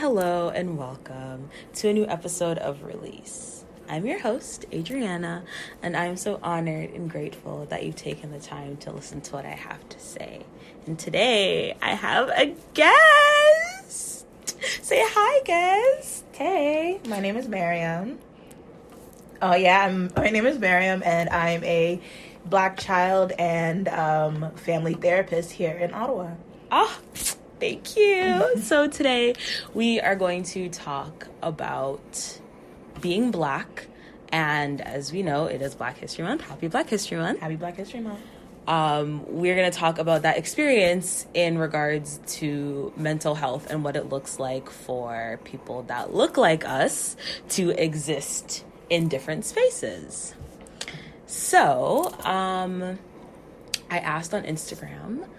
Hello and welcome to a new episode of Release. I'm your host, Adriana, and I'm so honored and grateful that you've taken the time to listen to what I have to say. And today, I have a guest! Say hi, guest! Hey, my name is Mariam. My name is Mariam, and I'm a Black child and family therapist here in Ottawa. Oh, thank you. So today we are going to talk about being Black, and as we know, it is Black History Month. Happy Black History Month. Happy Black History Month. We're going to talk about that experience in regards to mental health and what it looks like for people that look like us to exist in different spaces. So, I asked on Instagram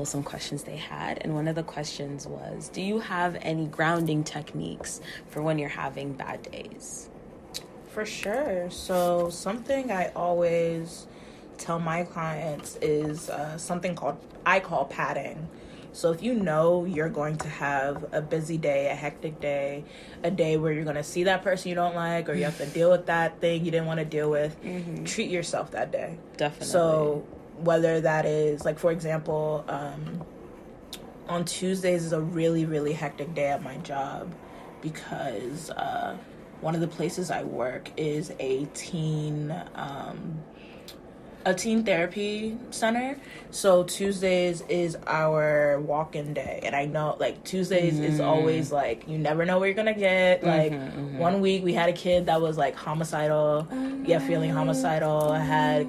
some questions they had, and one of the questions was, do you have any grounding techniques for when you're having bad days? For sure. So something I always tell my clients is something I call padding. So if you know you're going to have a busy day, a hectic day, a day where you're going to see that person you don't like, or you have to deal with that thing you didn't want to deal with, treat yourself that day. Definitely. So whether that is, like, for example, on Tuesdays is a really, really hectic day at my job because one of the places I work is a teen therapy center. So Tuesdays is our walk-in day, and I know, like, Tuesdays is always like, you never know what you're gonna get. Like, 1 week we had a kid that was like homicidal, feeling homicidal. I had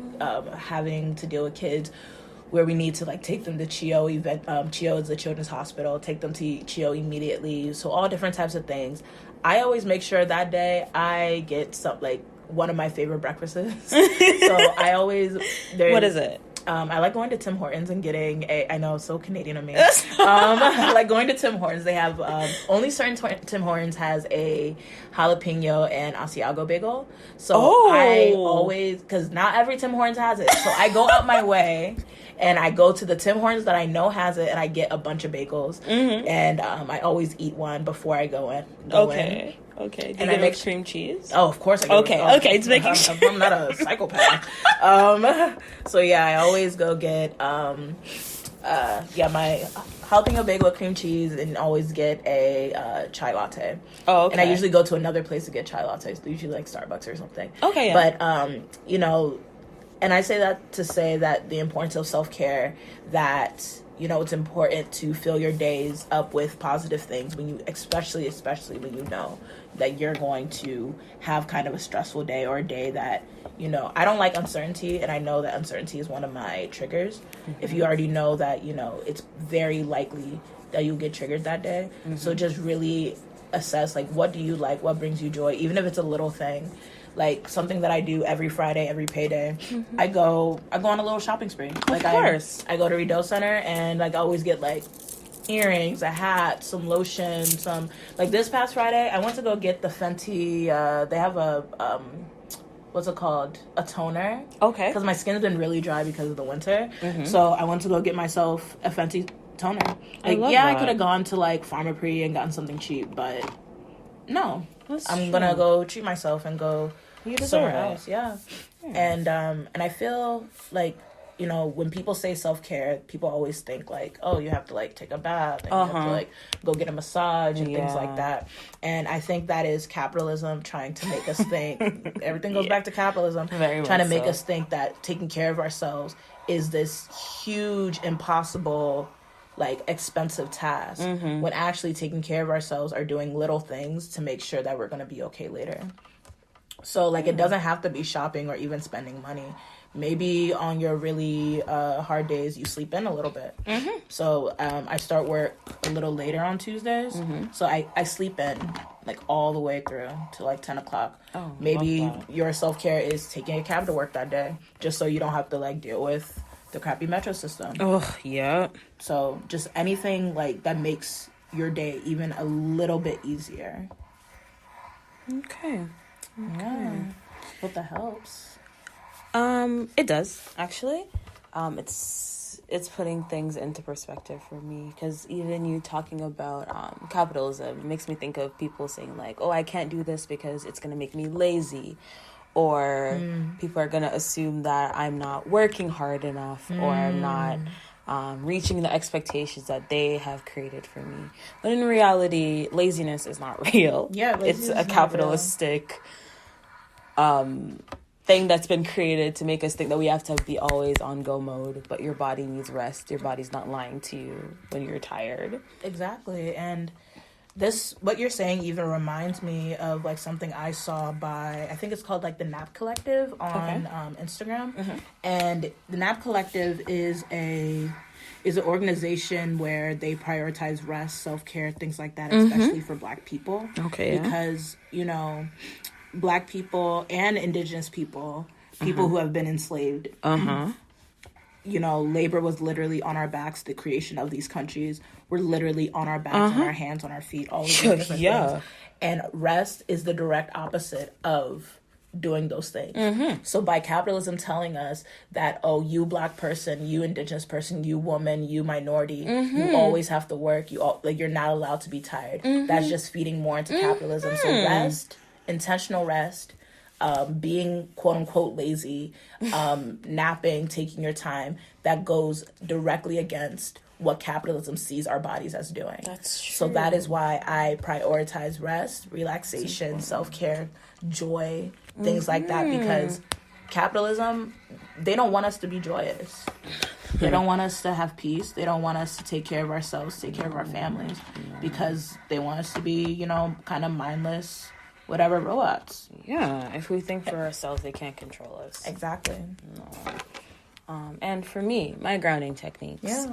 having to deal with kids where we need to, like, take them to CHIO event. CHIO is the Children's Hospital. Take them to CHIO immediately. So all different types of things. I always make sure that day I get one of my favorite breakfasts. So I always... What is it? I like going to Tim Hortons and getting I know, so Canadian of me. I like going to Tim Hortons. They have, only certain Tim Hortons has a jalapeno and Asiago bagel. So I always, because not every Tim Hortons has it. So I go out my way and I go to the Tim Hortons that I know has it, and I get a bunch of bagels. And I always eat one before I go in. Okay. Do you get cream cheese? Oh, of course I do. Okay, it's making sure. I'm not a psychopath. So yeah, I always go get my jalapeno bagel with cream cheese, and always get a chai latte. Oh, okay. And I usually go to another place to get chai lattes, usually like Starbucks or something. Okay, yeah. But and I say that to say that the importance of self-care, that, it's important to fill your days up with positive things when you, especially when you know that you're going to have kind of a stressful day, or a day that, I don't like uncertainty, and I know that uncertainty is one of my triggers. If you already know that, it's very likely that you'll get triggered that day. So just really assess, like, what do you like? What brings you joy? Even if it's a little thing. Like, something that I do every Friday, every payday, I go on a little shopping spree. Like, of course. I go to Rideau Center, and, like, I always get, like, earrings, a hat, some lotion, like, this past Friday, I went to go get the Fenty, they have a, what's it called? A toner. Okay. Because my skin's been really dry because of the winter. So I went to go get myself a Fenty toner. Like, I could have gone to, like, Pharmaprix and gotten something cheap, but no. I'm gonna go treat myself and go somewhere else. Yeah. And I feel like, when people say self-care, people always think, like, oh, you have to, like, take a bath, and you have to, like, go get a massage and things like that. And I think that is capitalism trying to make us think. Everything goes back to capitalism. Trying to make us think that taking care of ourselves is this huge, impossible, like, expensive task, when actually taking care of ourselves are doing little things to make sure that we're going to be okay later. So, like, it doesn't have to be shopping or even spending money. Maybe on your really hard days, you sleep in a little bit. So I start work a little later on Tuesdays. So I sleep in, like, all the way through to, like, 10 o'clock. Maybe your self-care is taking a cab to work that day, just so you don't have to, like, deal with the crappy metro system. Oh, yeah. So just anything, like, that makes your day even a little bit easier. Okay. Yeah. Hope that helps. It does, actually. It's putting things into perspective for me, because even you talking about capitalism makes me think of people saying like, oh, I can't do this because it's going to make me lazy, or people are going to assume that I'm not working hard enough, or I'm not reaching the expectations that they have created for me. But in reality, laziness is not real. Yeah, it's a capitalistic thing that's been created to make us think that we have to be always on go mode, but your body needs rest. Your body's not lying to you when you're tired. Exactly. And this, what you're saying even reminds me of like something I saw by, I think it's called like the Nap Collective on Instagram. And the Nap Collective is an organization where they prioritize rest, self-care, things like that, especially for Black people. Because, you know, Black people and Indigenous people who have been enslaved, you know, labor was literally on our backs. The creation of these countries were literally on our backs, on our hands, on our feet, all of those different things. And rest is the direct opposite of doing those things. So by capitalism telling us that, oh, you Black person, you Indigenous person, you woman, you minority, you always have to work, you're not allowed to be tired. That's just feeding more into capitalism. So rest, intentional rest, being quote unquote lazy, napping, taking your time, that goes directly against what capitalism sees our bodies as doing. That's true. So that is why I prioritize rest, relaxation, self-care, joy, things like that, because capitalism, they don't want us to be joyous. They don't want us to have peace. They don't want us to take care of ourselves, take care of our families, because they want us to be, you know, kind of mindless, whatever, robots. Yeah, if we think for ourselves, they can't control us. Exactly. No. And for me, my grounding techniques,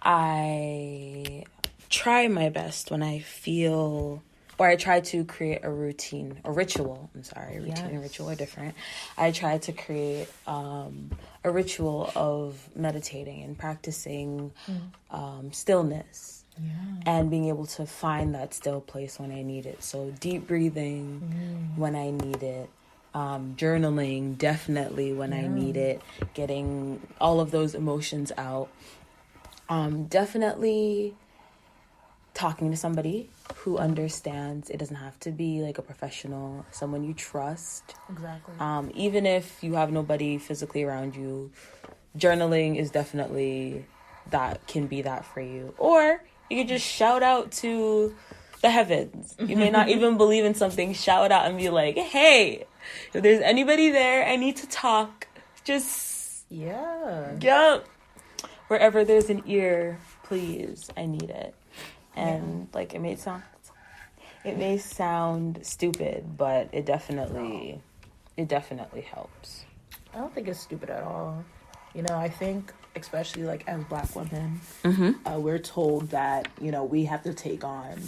I try my best when I feel, or I try to create a routine, a ritual. I'm sorry, routine and ritual are different. I try to create a ritual of meditating and practicing stillness. And being able to find that still place when I need it. So deep breathing when I need it. Journaling definitely when I need it. Getting all of those emotions out. Definitely talking to somebody who understands. It doesn't have to be like a professional, someone you trust. Exactly. Even if you have nobody physically around you, journaling is definitely, that can be that for you. Or you could just shout out to the heavens. You may not even believe in something. Shout out and be like, hey, if there's anybody there, I need to talk. Just, wherever there's an ear, please, I need it. And like, it may sound stupid, but it definitely helps. I don't think it's stupid at all. You know, I think, especially like as Black women, we're told that, you know, we have to take on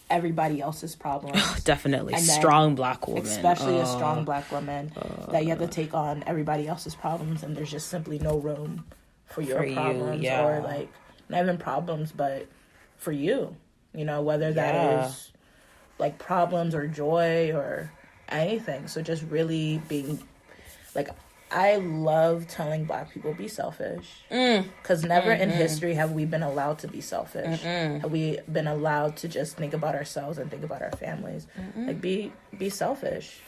everybody else's problems. Definitely. Strong Black woman. Especially a strong Black woman, that you have to take on everybody else's problems, and there's just simply no room for your problems. Or like, not even problems, but for you. You know, whether that is like problems or joy or anything. So just really being like, I love telling Black people, be selfish. Because never in history have we been allowed to be selfish. Have we been allowed to just think about ourselves and think about our families. Like, be selfish.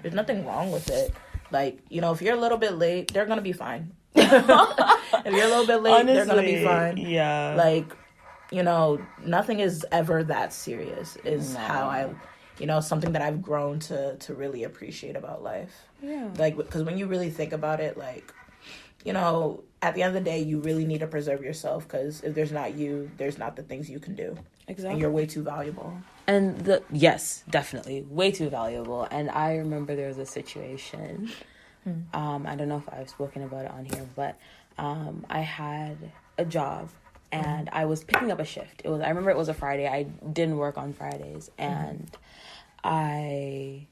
There's nothing wrong with it. Like, you know, if you're a little bit late, they're going to be fine. If you're a little bit late, honestly, they're going to be fine. Yeah. Like, you know, nothing is ever that serious is how I... You know, something that I've grown to really appreciate about life. Yeah. Like, because when you really think about it, like, you know, at the end of the day, you really need to preserve yourself, because if there's not you, there's not the things you can do. Exactly. And you're way too valuable. And yes, definitely. Way too valuable. And I remember there was a situation, I don't know if I've spoken about it on here, but I had a job. And I was picking up a shift. I remember it was a Friday. I didn't work on Fridays. And I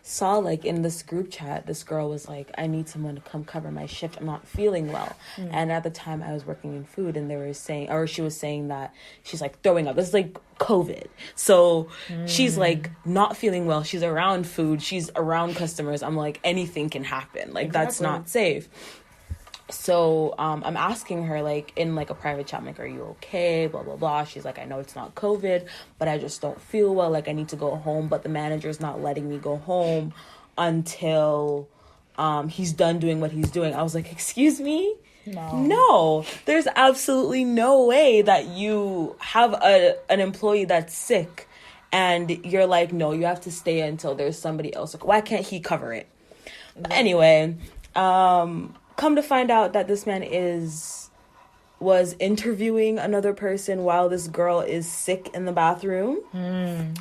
saw, like, in this group chat, this girl was like, I need someone to come cover my shift. I'm not feeling well. And at the time I was working in food, and they were saying, or she was saying that she's like throwing up. This is like COVID. So she's like not feeling well. She's around food. She's around customers. I'm like, anything can happen. Like, that's not safe. So I'm asking her, like, in, like, a private chat, I'm like, are you okay? Blah, blah, blah. She's like, I know it's not COVID, but I just don't feel well. Like, I need to go home, but the manager's not letting me go home until he's done doing what he's doing. I was like, excuse me? No, there's absolutely no way that you have an employee that's sick and you're like, no, you have to stay until there's somebody else. Like, why can't he cover it? Exactly. Anyway, come to find out that this man was interviewing another person while this girl is sick in the bathroom,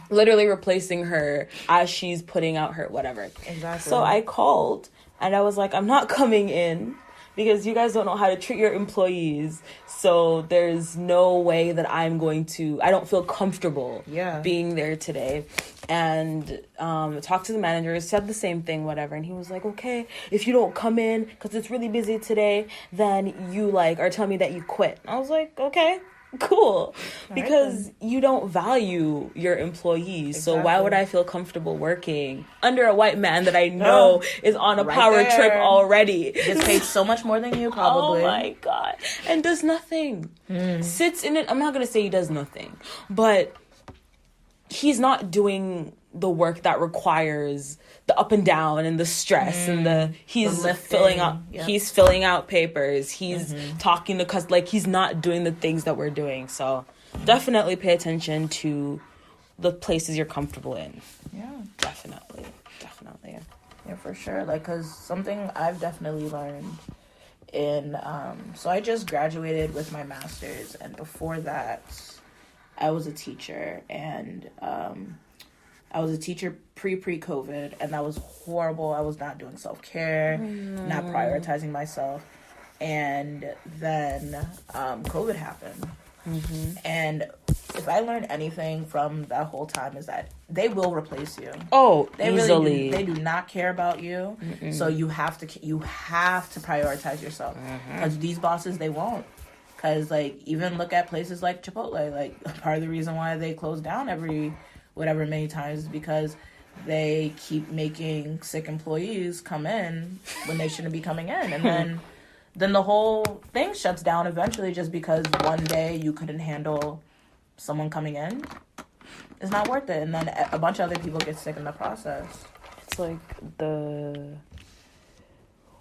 literally replacing her as she's putting out her whatever. Exactly. So I called and I was like, I'm not coming in because you guys don't know how to treat your employees. So there's no way that I don't feel comfortable being there today. And talked to the manager, said the same thing, whatever. And he was like, okay, if you don't come in because it's really busy today, then you are telling me that you quit. I was like, okay, cool. Because you don't value your employees. Exactly. So why would I feel comfortable working under a white man that I know is on a power trip already? Gets paid so much more than you, probably. Oh my God. And does nothing. Sits in it. I'm not going to say he does nothing, but he's not doing the work that requires the up and down and the stress and he's filling out papers. He's talking to he's not doing the things that we're doing. So definitely pay attention to the places you're comfortable in. Yeah, definitely. Yeah, for sure. Like, cause something I've definitely learned so I just graduated with my master's, and before that I was a teacher, and I was a teacher pre-COVID, and that was horrible. I was not doing self-care, not prioritizing myself, and then COVID happened. And if I learned anything from that whole time is that they will replace you. Oh, they easily. They do not care about you. So you have to prioritize yourself, because these bosses, they won't. Because, even look at places like Chipotle. Part of the reason why they close down every many times is because they keep making sick employees come in when they shouldn't be coming in. And then the whole thing shuts down eventually just because one day you couldn't handle someone coming in. It's not worth it. And then a bunch of other people get sick in the process. It's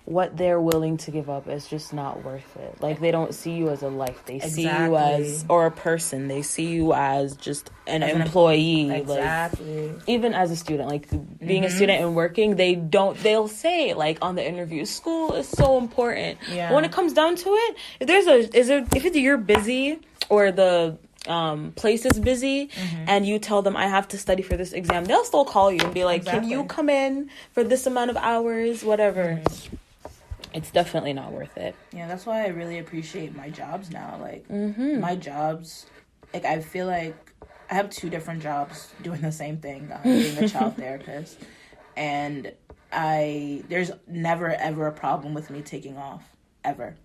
what they're willing to give up is just not worth it. They don't see you as a life. They see you as, or a person. They see you as just an employee. Exactly. Even as a student, being a student and working, they'll say, on the interview, school is so important. Yeah. But when it comes down to it, if you're busy or the place is busy and you tell them I have to study for this exam, they'll still call you and be like, can you come in for this amount of hours, whatever. It's definitely not worth it. Yeah, that's why I really appreciate my jobs now. My jobs, I feel like I have 2 different jobs doing the same thing, being a child therapist. And there's never, ever a problem with me taking off, ever.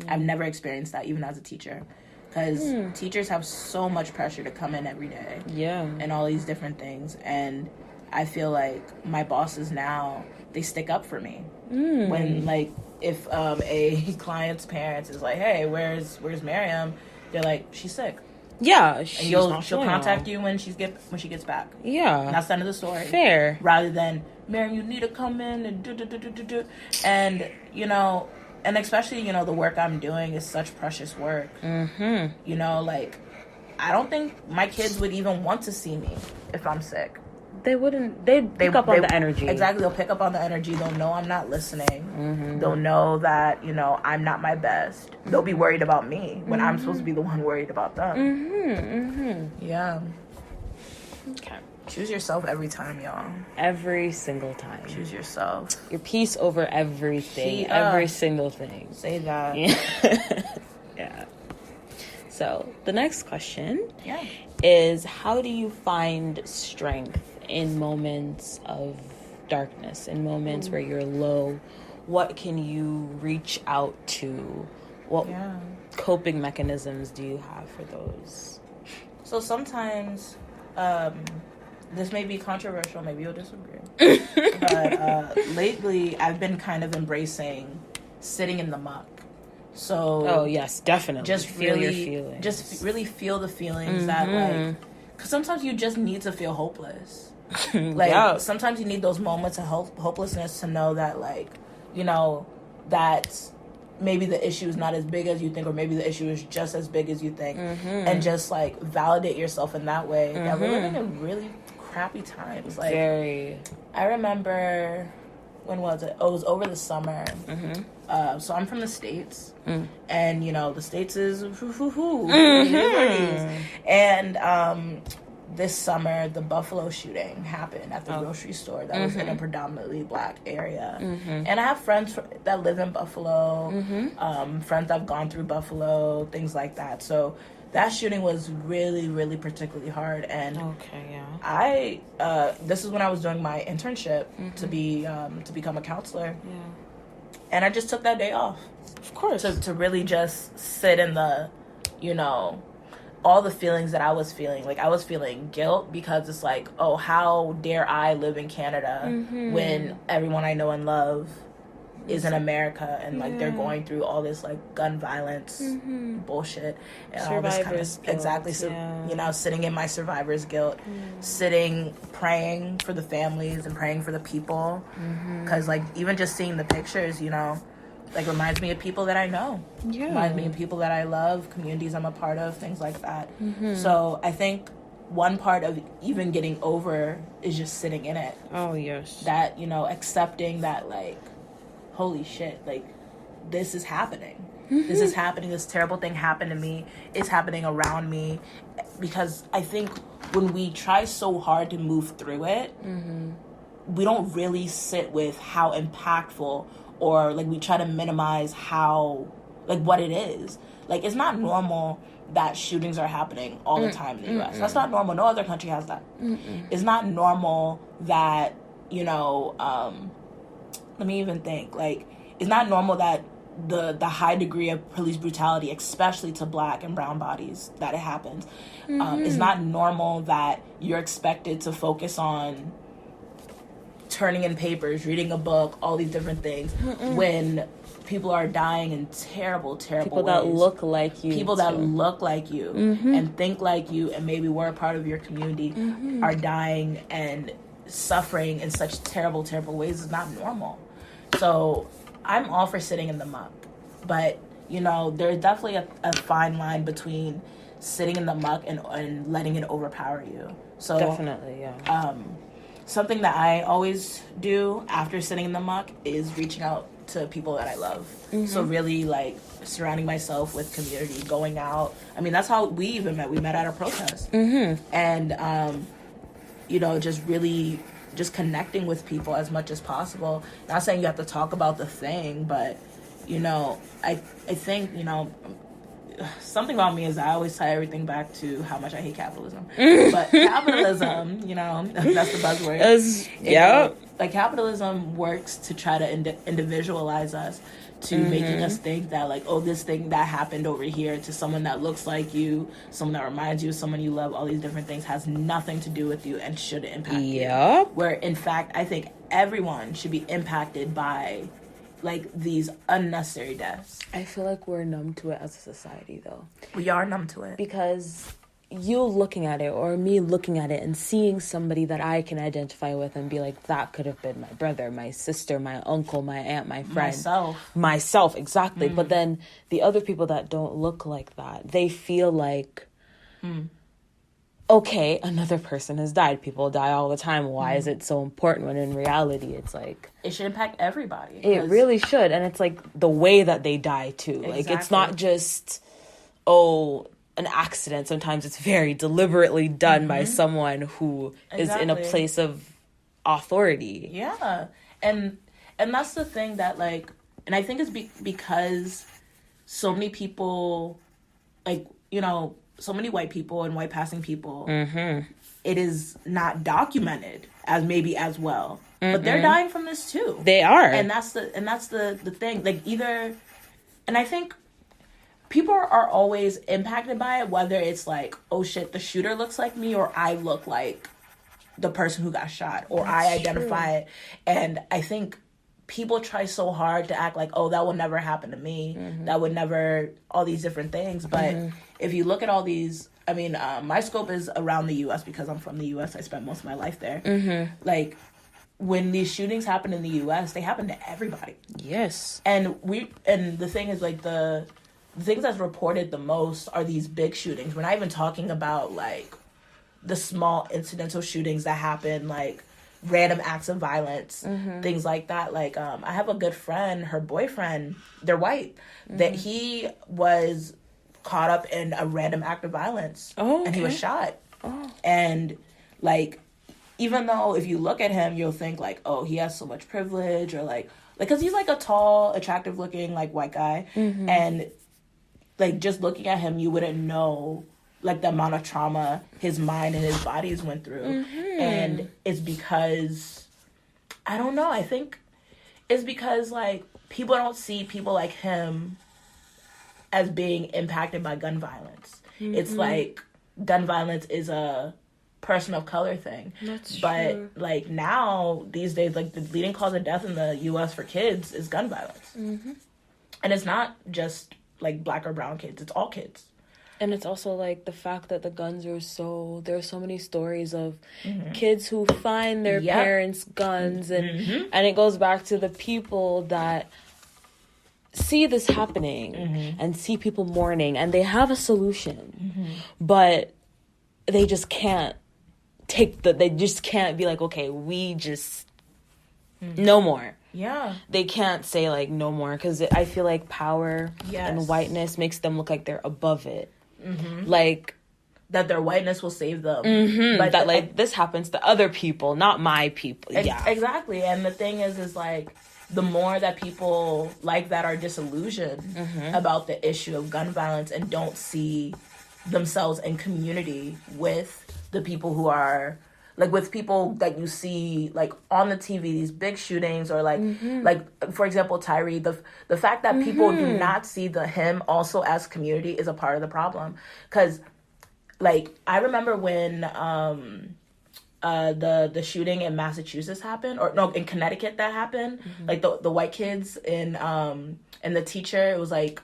I've never experienced that, even as a teacher. Because teachers have so much pressure to come in every day. Yeah. And all these different things. And I feel like my bosses now, they stick up for me. When, if a client's parents is like, hey, where's Mariam? They're like, she's sick. Yeah, and she'll contact you when she gets back. Yeah, and that's the end of the story. Fair. Rather than, Mariam, you need to come in and do. And and especially the work I'm doing is such precious work. I don't think my kids would even want to see me if I'm sick. They wouldn't. They'd pick up on the energy. Exactly. They'll pick up on the energy. They'll know I'm not listening. They'll know that, I'm not my best. They'll be worried about me when I'm supposed to be the one worried about them. Yeah. Okay. Choose yourself every time, y'all. Every single time. Choose yourself. Your peace over everything. Every single thing. Say that. Yeah. So, the next question is, how do you find strength in moments of darkness, in moments where you're low? What can you reach out to? What coping mechanisms do you have for those? So sometimes, this may be controversial, maybe you'll disagree, but lately I've been kind of embracing sitting in the muck. So oh yes, definitely just feel really, your feelings. Just really feel the feelings that like, because sometimes you just need to feel hopeless. Like sometimes you need those moments of hopelessness to know that like, you know, that maybe the issue is not as big as you think, or maybe the issue is just as big as you think, and just like validate yourself in that way. That we're living in really crappy times. Like very. I remember, when was it? Oh, it was over the summer. So I'm from the States, and you know the States is and this summer the Buffalo shooting happened at the grocery store that was in a predominantly Black area, and I have friends that live in Buffalo, friends that have gone through Buffalo, things like that. So that shooting was really, really particularly hard, and I this is when I was doing my internship to become a counselor, and I just took that day off, of course, to really just sit in the, you know, all the feelings that I was feeling. Like I was feeling guilt because it's like, oh, how dare I live in Canada when everyone I know and love is in America, and like they're going through all this like gun violence bullshit and all this kind of guilt. Exactly. So you know, sitting in my survivor's guilt, sitting praying for the families and praying for the people, because like even just seeing the pictures, you know, like reminds me of people that I know, reminds me of people that I love, communities I'm a part of, things like that. So I think one part of even getting over is just sitting in it. Oh yes. That, you know, accepting that like, holy shit, like, this is happening. This is happening. This terrible thing happened to me. It's happening around me. Because I think when we try so hard to move through it, we don't really sit with how impactful, or, like, we try to minimize how, like, what it is. Like, it's not normal that shootings are happening all the time in the U.S. That's not normal. No other country has that. It's not normal that, you know, let me even think. Like, it's not normal that the high degree of police brutality, especially to Black and brown bodies, that it happens. It's not normal that you're expected to focus on turning in papers, reading a book, all these different things, when people are dying in terrible, terrible people ways. That look like you. People that look like you and think like you and maybe were a part of your community are dying and suffering in such terrible, terrible ways. Is not normal. So I'm all for sitting in the muck, but you know, there's definitely a fine line between sitting in the muck and letting it overpower you. So definitely, yeah. Something that I always do after sitting in the muck is reaching out to people that I love. So really, like, surrounding myself with community, going out. I mean, that's how we even met. We met at a protest. And, you know, just really just connecting with people as much as possible. Not saying you have to talk about the thing, but, you know, I think, you know, something about me is I always tie everything back to how much I hate capitalism. But capitalism, you know, that's the buzzword. Like, capitalism works to try to individualize us, to making us think that, like, oh, this thing that happened over here to someone that looks like you, someone that reminds you of someone you love, all these different things, has nothing to do with you and shouldn't impact you. Where, in fact, I think everyone should be impacted by, like, these unnecessary deaths. I feel like we're numb to it as a society, though. We are numb to it. Because you looking at it, or me looking at it and seeing somebody that I can identify with and be like, that could have been my brother, my sister, my uncle, my aunt, my friend. Myself, exactly. But then the other people that don't look like that, they feel like, okay, another person has died. People die all the time. Why is it so important? When in reality, it's like, it should impact everybody. It really should. And it's like the way that they die too. Exactly. Like, it's not just, an accident. Sometimes it's very deliberately done by someone who is in a place of authority. Yeah. And that's the thing that, like, and I think it's because so many people, like, you know, so many white people and white passing people, it is not documented as well. But they're dying from this too. They are. And that's the thing. Like, either, and I think people are always impacted by it, whether it's like, oh shit, the shooter looks like me, or I look like the person who got shot, or I identify it. And I think people try so hard to act like, oh, that will never happen to me. That would never, all these different things. But if you look at all these, I mean, my scope is around the U.S. because I'm from the U.S. I spent most of my life there. Like, when these shootings happen in the U.S., they happen to everybody. Yes. And the thing is, like, the things that's reported the most are these big shootings. We're not even talking about, like, the small incidental shootings that happen, like, random acts of violence, things like that. Like, I have a good friend, her boyfriend, they're white, that he was caught up in a random act of violence. Oh, okay. And he was shot. Oh. And, like, even though if you look at him, you'll think, like, oh, he has so much privilege, or, like, because he's, like, a tall, attractive-looking, like, white guy. And, like, just looking at him, you wouldn't know, like, the amount of trauma his mind and his bodies went through. And it's because, I don't know, I think it's because, like, people don't see people like him as being impacted by gun violence. It's like gun violence is a person of color thing. That's true. Like, now, these days, like, the leading cause of death in the U.S. for kids is gun violence. And it's not just, like, black or brown kids. It's all kids. And it's also, like, the fact that the guns are there are so many stories of kids who find their parents' guns. And it goes back to the people that see this happening and see people mourning. And they have a solution. But they just can't they just can't be like, okay, we just, no more. Yeah. They can't say, like, no more, because I feel like power and whiteness makes them look like they're above it. Like, that their whiteness will save them. But that, like, this happens to other people, not my people. Exactly. And the thing is, like, the more that people like that are disillusioned about the issue of gun violence and don't see themselves in community with the people who are, like, with people that you see, like, on the TV, these big shootings, or, like, like, for example, Tyree, the fact that people do not see him also as community is a part of the problem. Because, like, I remember when the shooting in Massachusetts happened, or no, in Connecticut that happened, like, the white kids and the teacher, it was, like,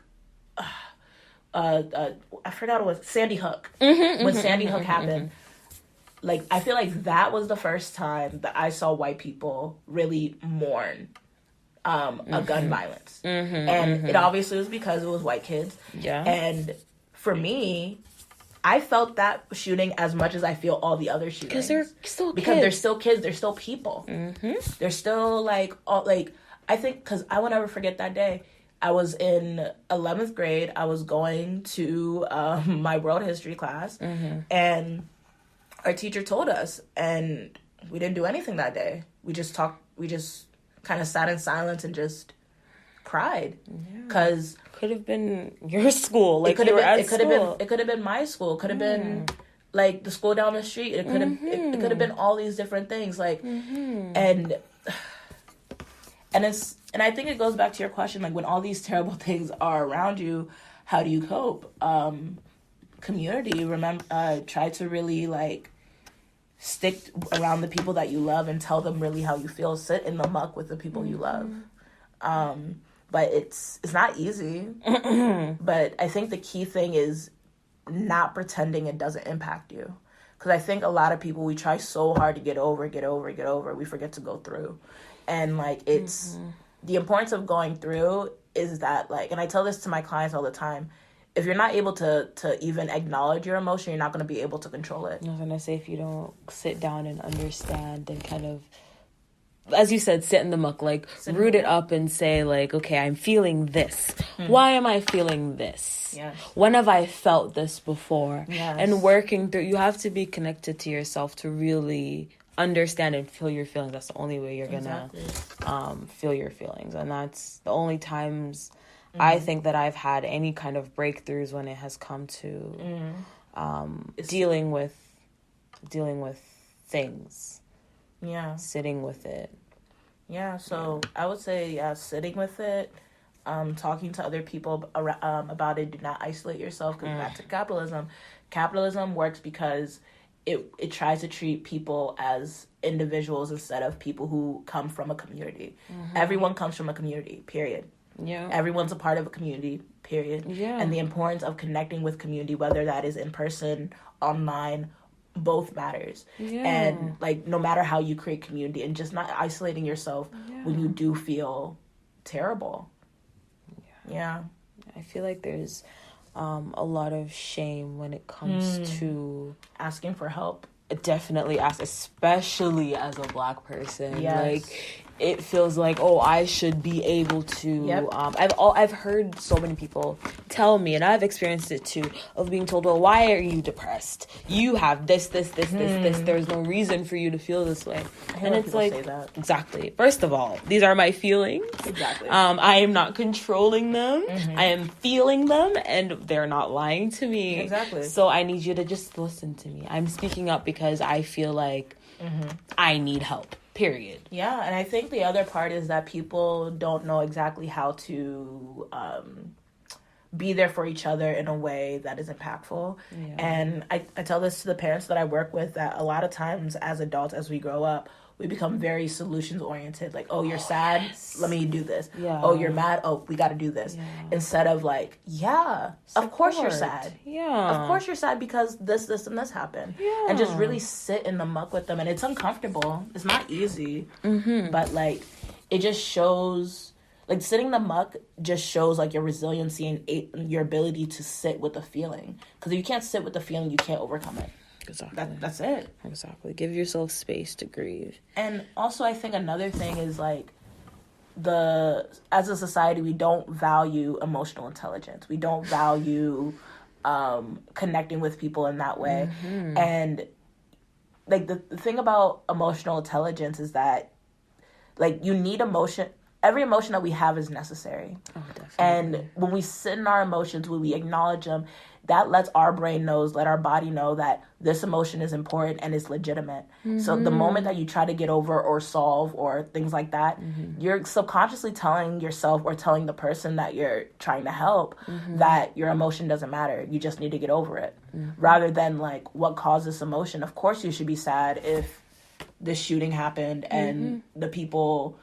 I forgot it was Sandy Hook. When Sandy Hook happened, like, I feel like that was the first time that I saw white people really mourn a gun violence. And it obviously was because it was white kids. Yeah. And for me, I felt that shooting as much as I feel all the other shootings. Because they're still kids. Because they're still kids. They're still people. They're still, like, all, like, I think, because I will never forget that day. I was in 11th grade. I was going to my world history class. And our teacher told us, and we didn't do anything that day. We just talked. We just kind of sat in silence and just cried. Because could have been your school. Like, it could have been my school. It could have been, like, the school down the street. It could have it could have been all these different things. Like, and I think it goes back to your question, like, when all these terrible things are around you, how do you cope? Community. Try to really, like, stick around the people that you love and tell them really how you feel. Sit in the muck with the people you love. But it's not easy. But I think the key thing is not pretending it doesn't impact you. Because I think a lot of people, we try so hard to get over. We forget to go through. And, like, it's the importance of going through is that, like, and I tell this to my clients all the time, if you're not able to even acknowledge your emotion, you're not going to be able to control it. I was going to say, if you don't sit down and understand and kind of, as you said, sit in the muck, like, root it up and say, like, okay, I'm feeling this. Why am I feeling this? Yes. When have I felt this before? Yes. And working through, you have to be connected to yourself to really understand and feel your feelings. That's the only way you're going to feel your feelings. And that's the only times I think that I've had any kind of breakthroughs, when it has come to dealing with things. Yeah. Sitting with it. Yeah, so I would say, sitting with it, talking to other people about it. Do not isolate yourself, because back to capitalism. Capitalism works because it tries to treat people as individuals instead of people who come from a community. Everyone comes from a community, period. Yeah. Everyone's a part of a community, period. Yeah. And the importance of connecting with community, whether that is in person, online, both matters. Yeah. And like, no matter how you create community, and just not isolating yourself when you do feel terrible. Yeah. I feel like there's a lot of shame when it comes to asking for help. Definitely especially as a Black person. Yes. Like, it feels like, oh, I should be able to. I've heard so many people tell me, and I've experienced it too, of being told, well, why are you depressed? You have this. There's no reason for you to feel this way. And it's like, say that. Exactly. First of all, these are my feelings. Exactly. I am not controlling them. I am feeling them, and they're not lying to me. Exactly. So I need you to just listen to me. I'm speaking up because I feel like I need help. Period. Yeah, and I think the other part is that people don't know exactly how to be there for each other in a way that is impactful. Yeah. And I tell this to the parents that I work with, that a lot of times as adults, as we grow up, we become very solutions oriented. Like, oh, you're sad? Yes. Let me do this. Yeah. Oh, you're mad? Oh, we got to do this. Yeah. Instead of like, of course you're sad. Yeah. Of course you're sad because this, and this happened. Yeah. And just really sit in the muck with them. And it's uncomfortable. It's not easy. But like, it just shows, like, sitting in the muck just shows like your resiliency and your ability to sit with the feeling. Because if you can't sit with the feeling, you can't overcome it. Exactly. That's it. Exactly. Give yourself space to grieve. And also, I think another thing is like, as a society, we don't value emotional intelligence. We don't value connecting with people in that way. And like, the thing about emotional intelligence is that, like, you need emotion. Every emotion that we have is necessary. Oh, definitely. And when we sit in our emotions, when we acknowledge them, that lets our brain let our body know that this emotion is important and is legitimate. So the moment that you try to get over or solve or things like that, you're subconsciously telling yourself or telling the person that you're trying to help that your emotion doesn't matter. You just need to get over it. Rather than like, what caused this emotion? Of course you should be sad if this shooting happened and the people,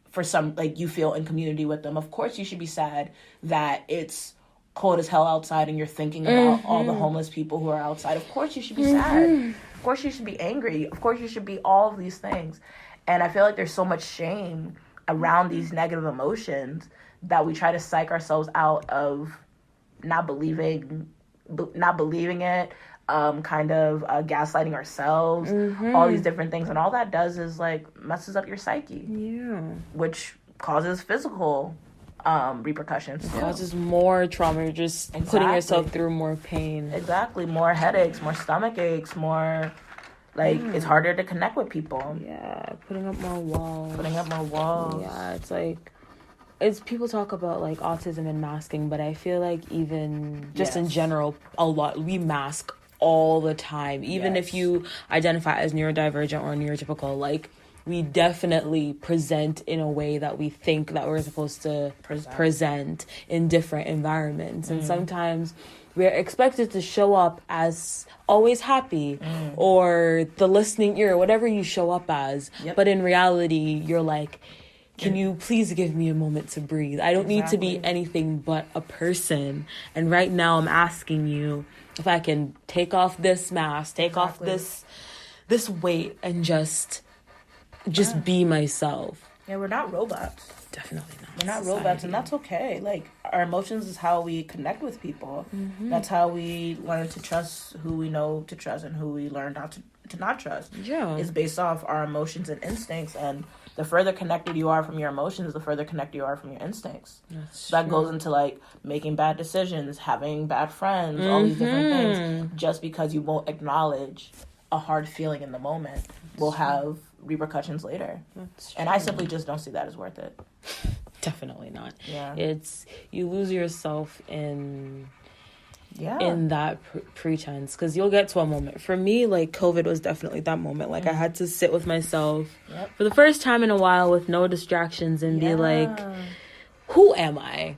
for some, like, you feel in community with them. Of course you should be sad that it's cold as hell outside and you're thinking about all the homeless people who are outside. Of course you should be sad. Of course you should be angry. Of course you should be all of these things. And I feel like there's so much shame around these negative emotions that we try to psych ourselves out of not believing it, kind of gaslighting ourselves, all these different things. And all that does is like messes up your psyche. Yeah. Which causes physical repercussions. It causes more trauma. You're just putting yourself through more pain. Exactly. More headaches, more stomach aches, more, like, it's harder to connect with people. Yeah. Putting up more walls. Yeah. It's like, people talk about like autism and masking, but I feel like even just in general, a lot, we mask all the time. Even if you identify as neurodivergent or neurotypical, like, we definitely present in a way that we think that we're supposed to present in different environments. And sometimes we're expected to show up as always happy or the listening ear, whatever you show up as. But in reality, you're like, can you please give me a moment to breathe? I don't need to be anything but a person. And right now I'm asking you if I can take off this mask, take off this weight, and just be myself. Yeah, we're not robots. Definitely not. We're not robots, and that's okay. Like, our emotions is how we connect with people. That's how we learn to trust who we know to trust and who we learn not to not trust. Yeah. It's based off our emotions and instincts, and the further connected you are from your emotions, the further connected you are from your instincts. So that goes into, like, making bad decisions, having bad friends, all these different things. Just because you won't acknowledge a hard feeling in the moment will have repercussions later. And I simply just don't see that as worth it. Definitely not. Yeah. It's, you lose yourself in that pretense, because you'll get to a moment. For me, like, COVID was definitely that moment. Like, I had to sit with myself for the first time in a while with no distractions and be like, who am I?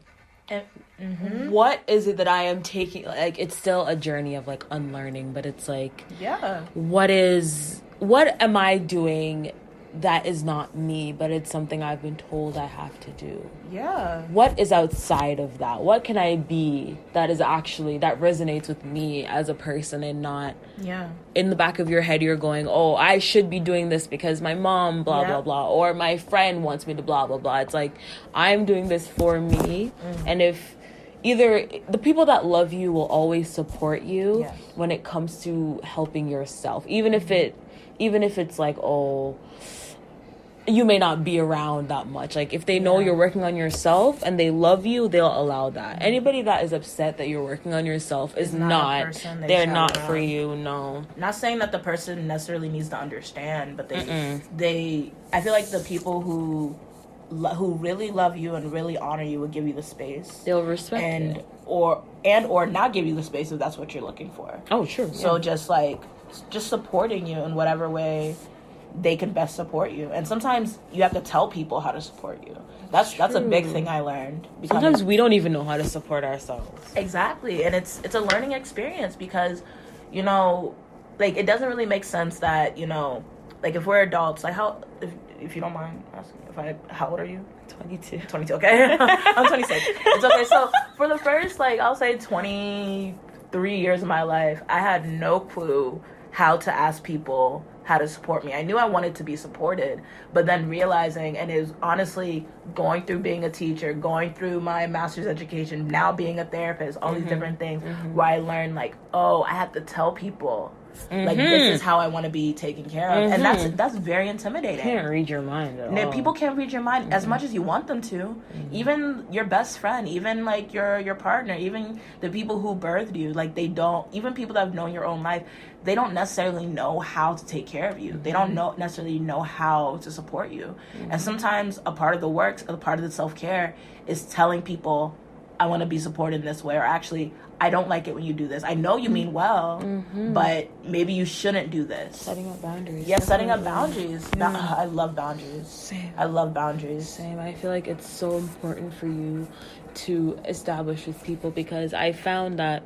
what is it that I am taking? Like, it's still a journey of like unlearning, but it's like, what am I doing that is not me, but it's something I've been told I have to do? What is outside of that? What can I be that is actually, that resonates with me as a person, and not in the back of your head you're going, oh, I should be doing this because my mom blah blah blah, or my friend wants me to blah blah blah. It's like, I'm doing this for me. And if either the people that love you will always support you when it comes to helping yourself, even if it's like, oh, you may not be around that much. Like, if they know you're working on yourself and they love you, they'll allow that. Anybody that is upset that you're working on yourself is not they're not for you. No, not saying that the person necessarily needs to understand, but they I feel like the people who really love you and really honor you will give you the space. They'll respect it. or not give you the space if that's what you're looking for. Oh, sure. So just supporting you in whatever way they can best support you. And sometimes you have to tell people how to support you. That's a big thing I learned. Sometimes we don't even know how to support ourselves. Exactly. And it's a learning experience because, like, it doesn't really make sense that, like, if we're adults, like, how, if you don't mind asking, how old are you? 22, okay. I'm 26. It's okay. So for the first, like, I'll say 23 years of my life, I had no clue how to ask people how to support me. I knew I wanted to be supported, but then realizing, and it was honestly going through being a teacher, going through my master's education, now being a therapist, all these different things, where I learned, like, oh, I have to tell people, like, this is how I want to be taken care of. And that's very intimidating. Can't read your mind at all. People can't read your mind as much as you want them to. Even your best friend, even like your partner, even the people who birthed you, like, they don't, even people that have known your own life, they don't necessarily know how to take care of you. They don't necessarily know how to support you. And sometimes a part of the work, a part of the self-care is telling people, I want to be supported in this way, or actually, I don't like it when you do this. I know you mean well, but maybe you shouldn't do this. Setting up boundaries. Yeah, setting up boundaries. I love boundaries. Same. I love boundaries. Same. I feel like it's so important for you to establish with people, because I found that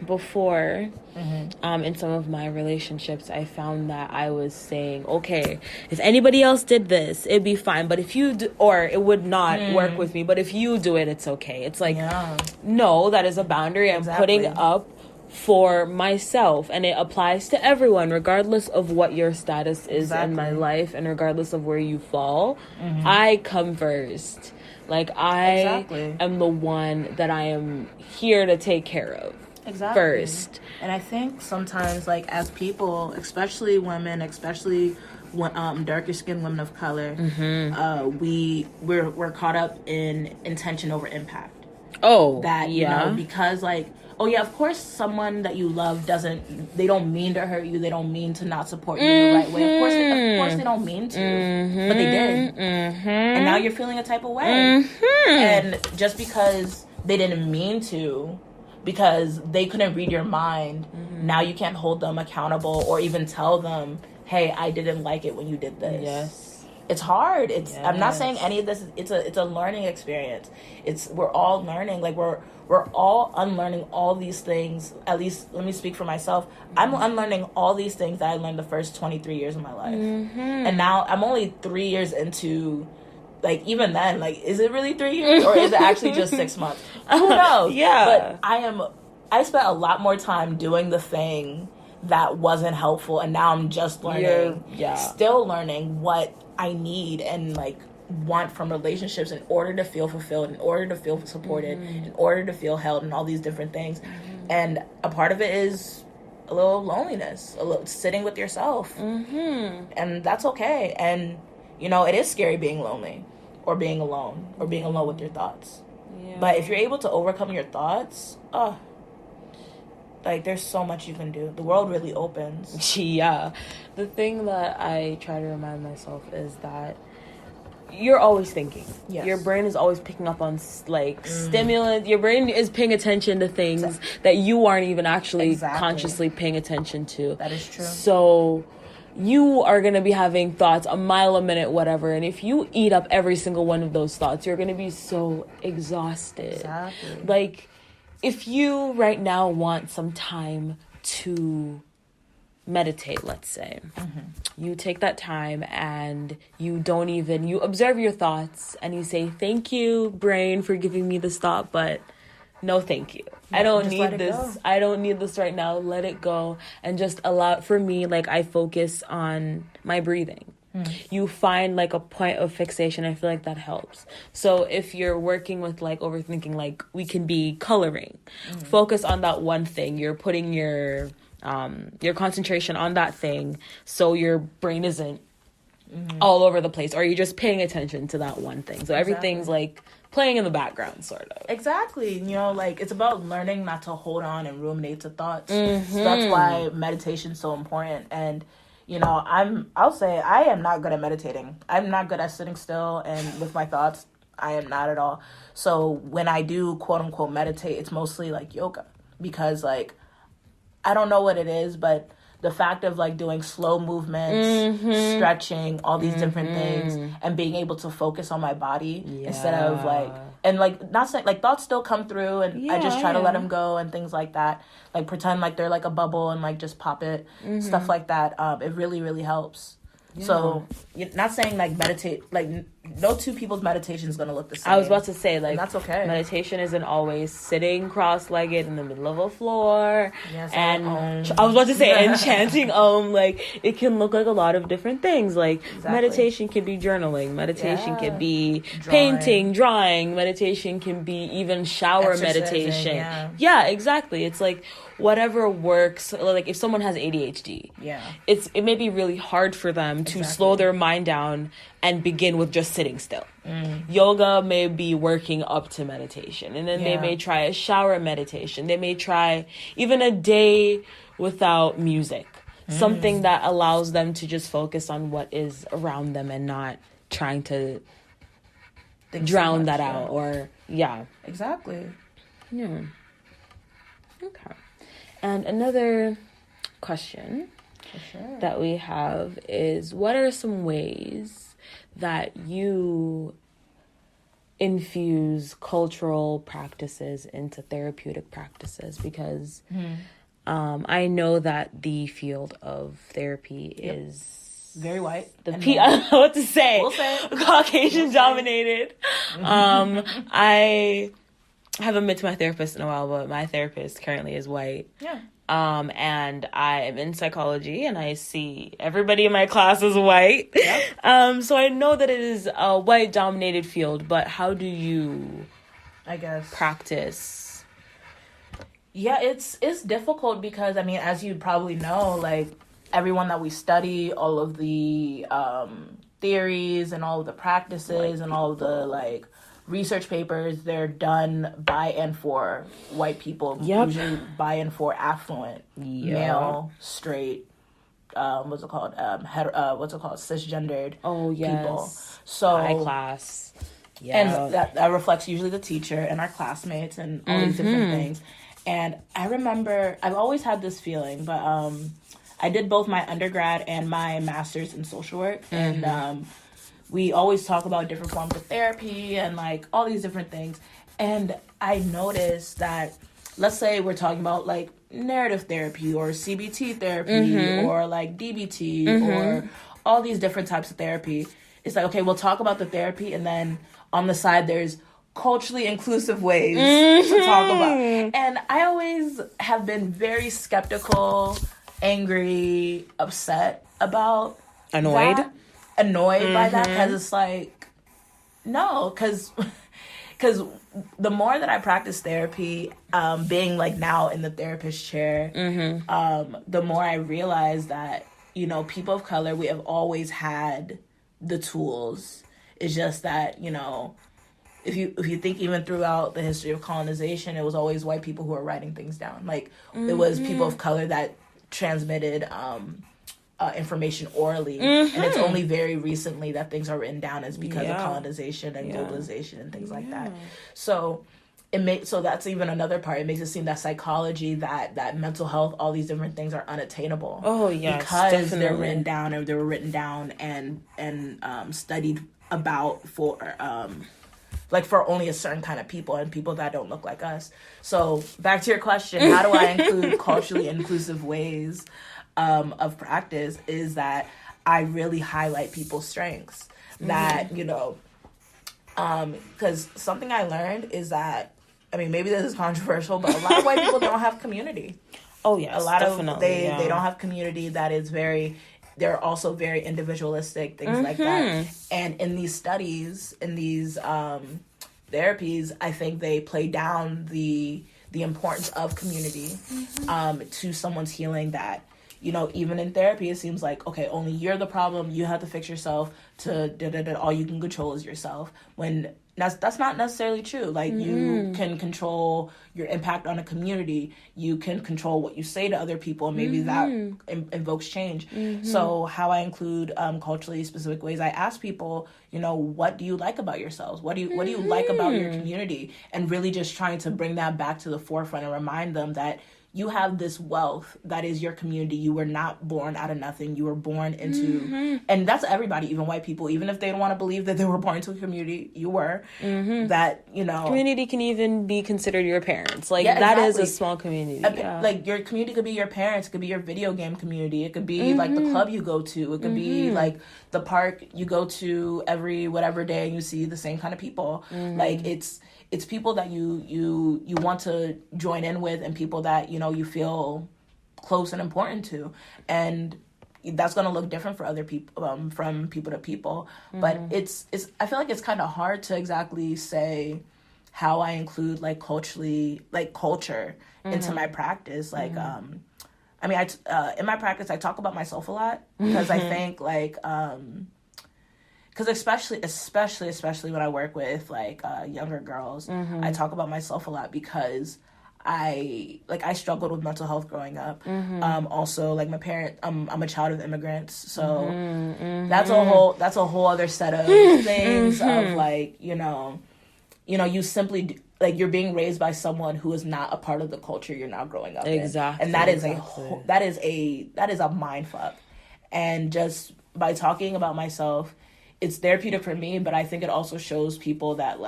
before, in some of my relationships, I found that I was saying, okay, if anybody else did this, it'd be fine, but if you do, or it would not work with me, but if you do it, it's okay. It's like, no, that is a boundary I'm putting up for myself, and it applies to everyone, regardless of what your status is in my life, and regardless of where you fall. I come first. Like, I am the one that I am here to take care of. First. And I think sometimes, like, as people, especially women, especially darker skinned women of color, we're caught up in intention over impact. Because, like, of course someone that you love they don't mean to hurt you, they don't mean to not support you in the right way. Of course they don't mean to, but they did. And now you're feeling a type of way. And just because they didn't mean to, because they couldn't read your mind, now you can't hold them accountable or even tell them, hey, I didn't like it when you did this. Yes. It's hard. I'm not saying any of this, it's a learning experience. We're all learning, like we're all unlearning all these things. At least let me speak for myself. I'm unlearning all these things that I learned the first 23 years of my life. And now I'm only 3 years into, like, even then, like, is it really 3 years or is it actually just 6 months? Who knows? But I spent a lot more time doing the thing that wasn't helpful, and now I'm just learning, still learning what I need and, like, want from relationships in order to feel fulfilled, in order to feel supported, in order to feel held, and all these different things. And a part of it is a little loneliness, a little sitting with yourself. And that's okay. And, it is scary being lonely or being alone or being alone with your thoughts. But if you're able to overcome your thoughts, like, there's so much you can do. The world really opens. The thing that I try to remind myself is that you're always thinking. Your brain is always picking up on, like, stimulants. Your brain is paying attention to things that you aren't even actually consciously paying attention to. That is true. So you are going to be having thoughts a mile a minute, whatever. And if you eat up every single one of those thoughts, you're going to be so exhausted. Exactly. Like, if you right now want some time to meditate, let's say, you take that time and you observe your thoughts and you say, thank you, brain, for giving me this thought, but no, thank you. I don't need this. I don't need this right now. Let it go. And just allow, for me, like, I focus on my breathing. You find like a point of fixation. I feel like that helps. So if you're working with like overthinking, like we can be coloring, focus on that one thing. You're putting your concentration on that thing. So your brain isn't all over the place, or you're just paying attention to that one thing. So everything's like playing in the background, sort of. Exactly. You know, like, it's about learning not to hold on and ruminate to thoughts. So that's why meditation's so important. And, you know, I'll say I am not good at meditating. I'm not good at sitting still and with my thoughts. I am not at all. So when I do quote unquote meditate, it's mostly like yoga, because like, I don't know what it is, but the fact of like doing slow movements, stretching, all these different things, and being able to focus on my body instead of like, and like, not saying like thoughts still come through and I just try to let them go and things like that. Like pretend like they're like a bubble and like just pop it, stuff like that. It really, really helps. Yeah. So, you're not saying like meditate, like no two people's meditation is going to look the same. I was about to say, like, and that's okay. Meditation isn't always sitting cross-legged in the middle of a floor. Yes, and I was about to say, and chanting like, it can look like a lot of different things. Like, meditation can be journaling. Meditation can be painting, drawing. Meditation can be even shower meditation. Yeah, exactly. It's like, whatever works. Like, if someone has ADHD, it may be really hard for them to slow their mind down and begin with just sitting still. Yoga may be working up to meditation, and then they may try a shower meditation. They may try even a day without music, something that allows them to just focus on what is around them and not trying to drown that out or exactly. Okay. And another question that we have is, what are some ways that you infuse cultural practices into therapeutic practices? Because I know that the field of therapy is very white. I don't know what to say. We'll say Caucasian dominated. I haven't been to my therapist in a while, but my therapist currently is white. And I am in psychology, and I see everybody in my class is white. So I know that it is a white-dominated field, but how do you, I guess, practice? Yeah, it's difficult because, I mean, as you probably know, like, everyone that we study, all of the theories and all of the practices and all of the, like, research papers, they're done by and for white people, usually by and for affluent, male, straight, cisgendered people. So high class. And that reflects usually the teacher and our classmates and all these different things. And I remember, I've always had this feeling, but I did both my undergrad and my master's in social work, and we always talk about different forms of therapy and like all these different things. And I noticed that, let's say we're talking about like narrative therapy or CBT therapy or like DBT or all these different types of therapy. It's like, okay, we'll talk about the therapy, and then on the side there's culturally inclusive ways to talk about. And I always have been very skeptical, angry, upset about annoyed by that, because it's like, no, because the more that I practice therapy, being like now in the therapist chair, the more I realize that, you know, people of color, we have always had the tools. It's just that, you know, if you think even throughout the history of colonization, it was always white people who were writing things down. Like, it was people of color that transmitted information orally, and it's only very recently that things are written down as because of colonization and globalization and things like that. So so that's even another part. It makes it seem that psychology, that mental health, all these different things are unattainable. Oh yes, because definitely. they're written down, or they were written down and studied about for for only a certain kind of people and people that don't look like us. So back to your question, how do I include culturally inclusive ways of practice? Is that I really highlight people's strengths. That because something I learned is that, I mean, maybe this is controversial, but a lot of white people don't have community. Oh, yes, a lot definitely, of they don't have community. That is they're also very individualistic, things like that. And in these studies, in these therapies, I think they play down the importance of community to someone's healing. That, even in therapy, it seems like, okay, only you're the problem. You have to fix yourself. All you can control is yourself. When that's not necessarily true. Like, you can control your impact on a community. You can control what you say to other people, and maybe that invokes change. So how I include culturally specific ways, I ask people, what do you like about yourselves? What do you like about your community? And really just trying to bring that back to the forefront and remind them that you have this wealth that is your community. You were not born out of nothing. You were born into, and that's everybody, even white people, even if they don't want to believe that they were born into a community, you were. That, community can even be considered your parents. Like, that is a small community. Like, your community could be your parents. It could be your video game community. It could be like the club you go to. It could be like the park you go to every whatever day and you see the same kind of people. Like, it's people that you want to join in with, and people that, you feel close and important to. And that's going to look different for other people, from people to people. But it's I feel like it's kind of hard to exactly say how I include culture into my practice. Like, I mean, in my practice, I talk about myself a lot, because I think because especially when I work with younger girls, I talk about myself a lot, because I struggled with mental health growing up. Also, my parent, I'm a child of immigrants, so that's a whole other set of things of you simply you're being raised by someone who is not a part of the culture you're now growing up in. And that is a mind fuck. And just by talking about myself, it's therapeutic for me, but I think it also shows people that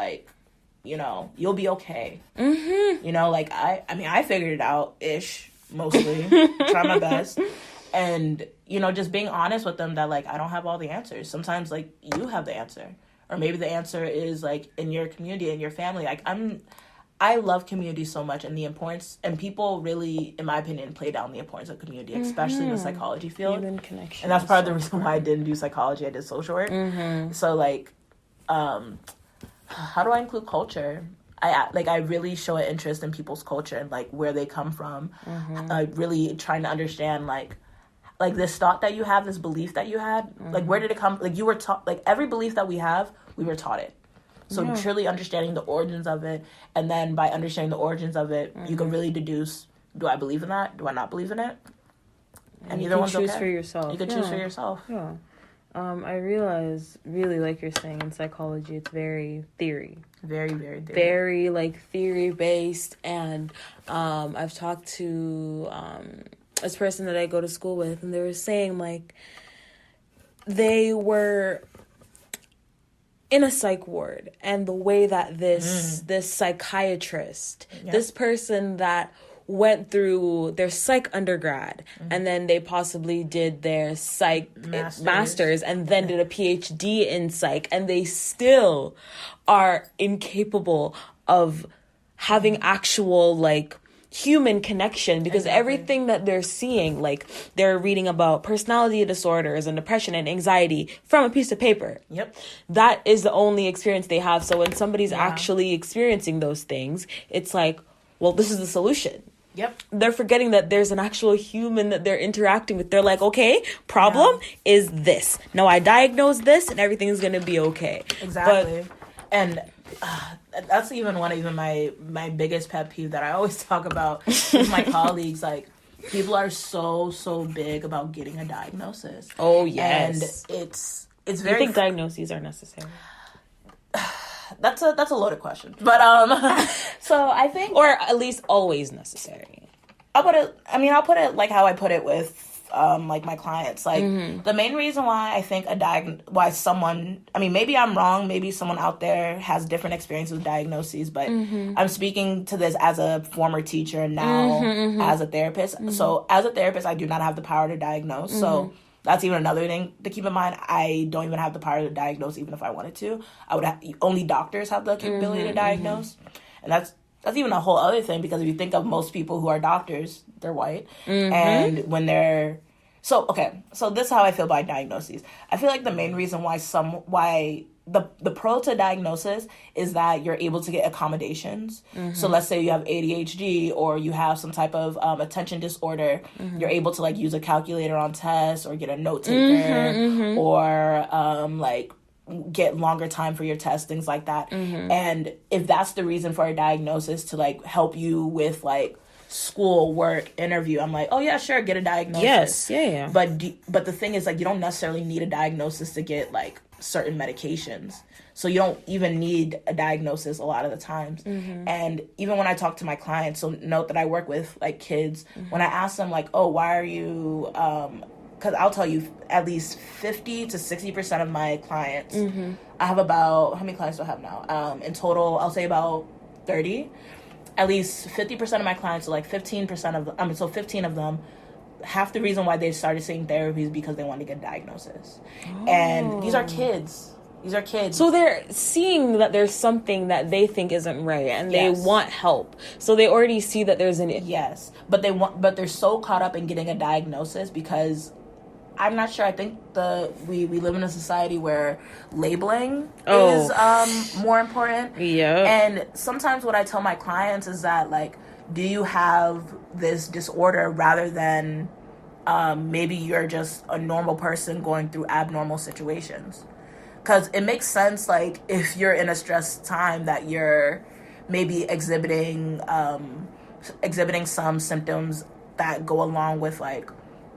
you'll be okay. I figured it out ish, mostly. Try my best. And just being honest with them that I don't have all the answers. Sometimes you have the answer, or maybe the answer is in your community, in your family. I love community so much, and the importance, and people really, in my opinion, play down the importance of community, especially in the psychology field. Human connection. And that's part of the reason why I didn't do psychology. I did social work. So how do I include culture? I really show an interest in people's culture and where they come from. Really trying to understand this thought that you have, this belief that you had, where did it come? You were taught, every belief that we have, we were taught it. So truly understanding the origins of it, and then by understanding the origins of it, you can really deduce: do I believe in that? Do I not believe in it? And either one's okay. You can choose for yourself. You can choose for yourself. Yeah. I realize, really, like you're saying, in psychology, it's very theory. Very, very theory. Very, theory-based. And I've talked to this person that I go to school with, and they were saying, they were in a psych ward, and the way that this psychiatrist, this person that went through their psych undergrad, and then they possibly did their psych masters, and then did a PhD in psych, and they still are incapable of having actual human connection, because everything that they're seeing, they're reading about personality disorders and depression and anxiety from a piece of paper. Yep. That is the only experience they have. So when somebody's actually experiencing those things, it's well, this is the solution. Yep. They're forgetting that there's an actual human that they're interacting with. They're okay, problem is this. Now I diagnose this and everything's going to be okay. Exactly. And that's even one of my biggest pet peeve that I always talk about with my colleagues. People are so big about getting a diagnosis. Oh, yes. And it's very... You think diagnoses are necessary? That's a loaded question. But so I think, or at least always necessary. I'll put it like how I put it with like my clients. Like the main reason why I think maybe I'm wrong, maybe someone out there has different experiences with diagnoses, but I'm speaking to this as a former teacher and now as a therapist. So as a therapist, I do not have the power to diagnose. So that's even another thing to keep in mind. I don't even have the power to diagnose, even if I wanted to. Only doctors have the capability to diagnose, and that's even a whole other thing, because if you think of most people who are doctors, they're white, and when they're so this is how I feel about diagnoses. I feel like the main reason why the pro to diagnosis is that you're able to get accommodations. So let's say you have ADHD or you have some type of attention disorder, you're able to like use a calculator on tests or get a note taker or like get longer time for your tests, things like that. And if that's the reason for a diagnosis, to like help you with like school, work, interview, I'm like, oh yeah, sure, get a diagnosis. Yes, yeah. But the thing is, like, you don't necessarily need a diagnosis to get like certain medications. So you don't even need a diagnosis a lot of the times. And even when I talk to my clients, so note that I work with like kids, when I ask them like, oh, why are you because I'll tell you, at least 50 to 60% of my clients, I have about, how many clients do I have now? In total, I'll say about 30. At least 50% of my clients, so like 15% of them, so 15 of them, half the reason why they started seeing therapy is because they want to get a diagnosis. And these are kids. So they're seeing that there's something that they think isn't right, and they want help. So they already see that there's an... Yes. But they're so caught up in getting a diagnosis because... I'm not sure. I think we live in a society where labeling is more important. Yeah. And sometimes what I tell my clients is that, like, do you have this disorder rather than maybe you're just a normal person going through abnormal situations? Because it makes sense, like, if you're in a stressed time that you're maybe exhibiting some symptoms that go along with, like,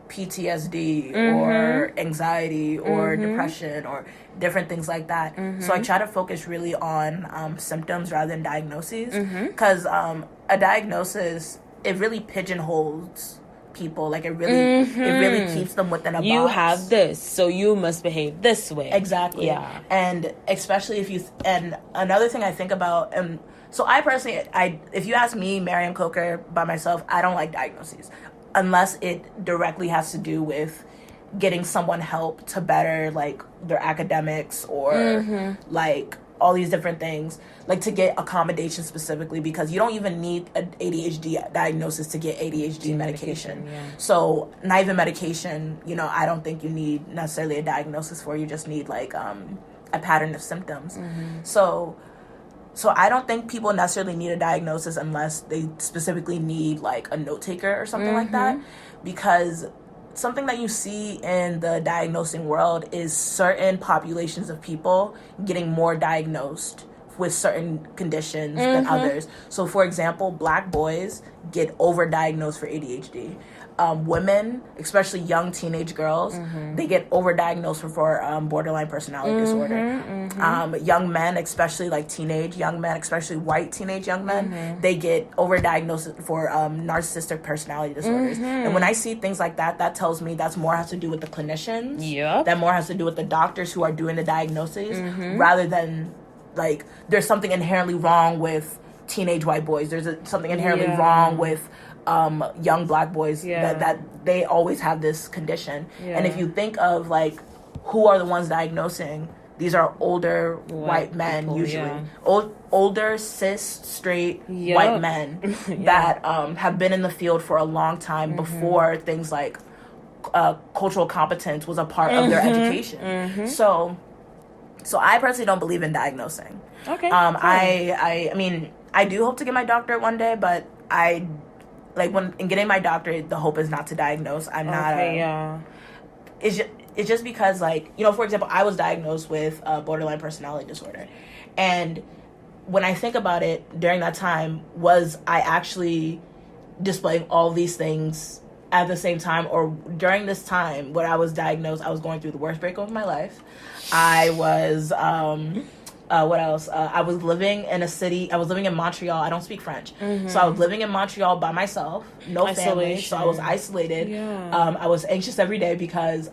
PTSD or anxiety or depression or different things like that. So I try to focus really on symptoms rather than diagnoses, because a diagnosis, it really pigeonholes people. Like it really keeps them within a box. You have this, so you must behave this way. Exactly. Yeah. And especially and another thing I think about, so I personally, if you ask me, Mariam Coker, by myself, I don't like diagnoses. Unless it directly has to do with getting someone help to better, like, their academics or, like, all these different things. Like, to get accommodation specifically, because you don't even need an ADHD diagnosis to get ADHD medication. Yeah. So, not even medication, I don't think you need necessarily a diagnosis for. You just need, like, a pattern of symptoms. So I don't think people necessarily need a diagnosis unless they specifically need like a note taker or something like that, because something that you see in the diagnosing world is certain populations of people getting more diagnosed with certain conditions than others. So for example, Black boys get overdiagnosed for ADHD. Women, especially young teenage girls, they get overdiagnosed for borderline personality disorder. Young men, especially like teenage young men, especially white teenage young men, they get overdiagnosed for narcissistic personality disorders. And when I see things like that, that tells me that's more has to do with the clinicians. Yeah. That more has to do with the doctors who are doing the diagnoses, rather than like there's something inherently wrong with teenage white boys. There's something inherently wrong with young Black boys, that they always have this condition. And if you think of like who are the ones diagnosing, these are older white men people, usually. Older cis straight white men that have been in the field for a long time before things like cultural competence was a part of their education. So I personally don't believe in diagnosing. Okay. I mean, I do hope to get my doctorate one day, but when in getting my doctorate, the hope is not to diagnose. I'm not. It's just because, like, for example, I was diagnosed with borderline personality disorder, and when I think about it, during that time, was I actually displaying all these things at the same time, or during this time when I was diagnosed, I was going through the worst breakup of my life. I was What else? I was living in a city. I was living in Montreal. I don't speak French. So I was living in Montreal by myself. No family. So I was isolated. Yeah. I was anxious every day because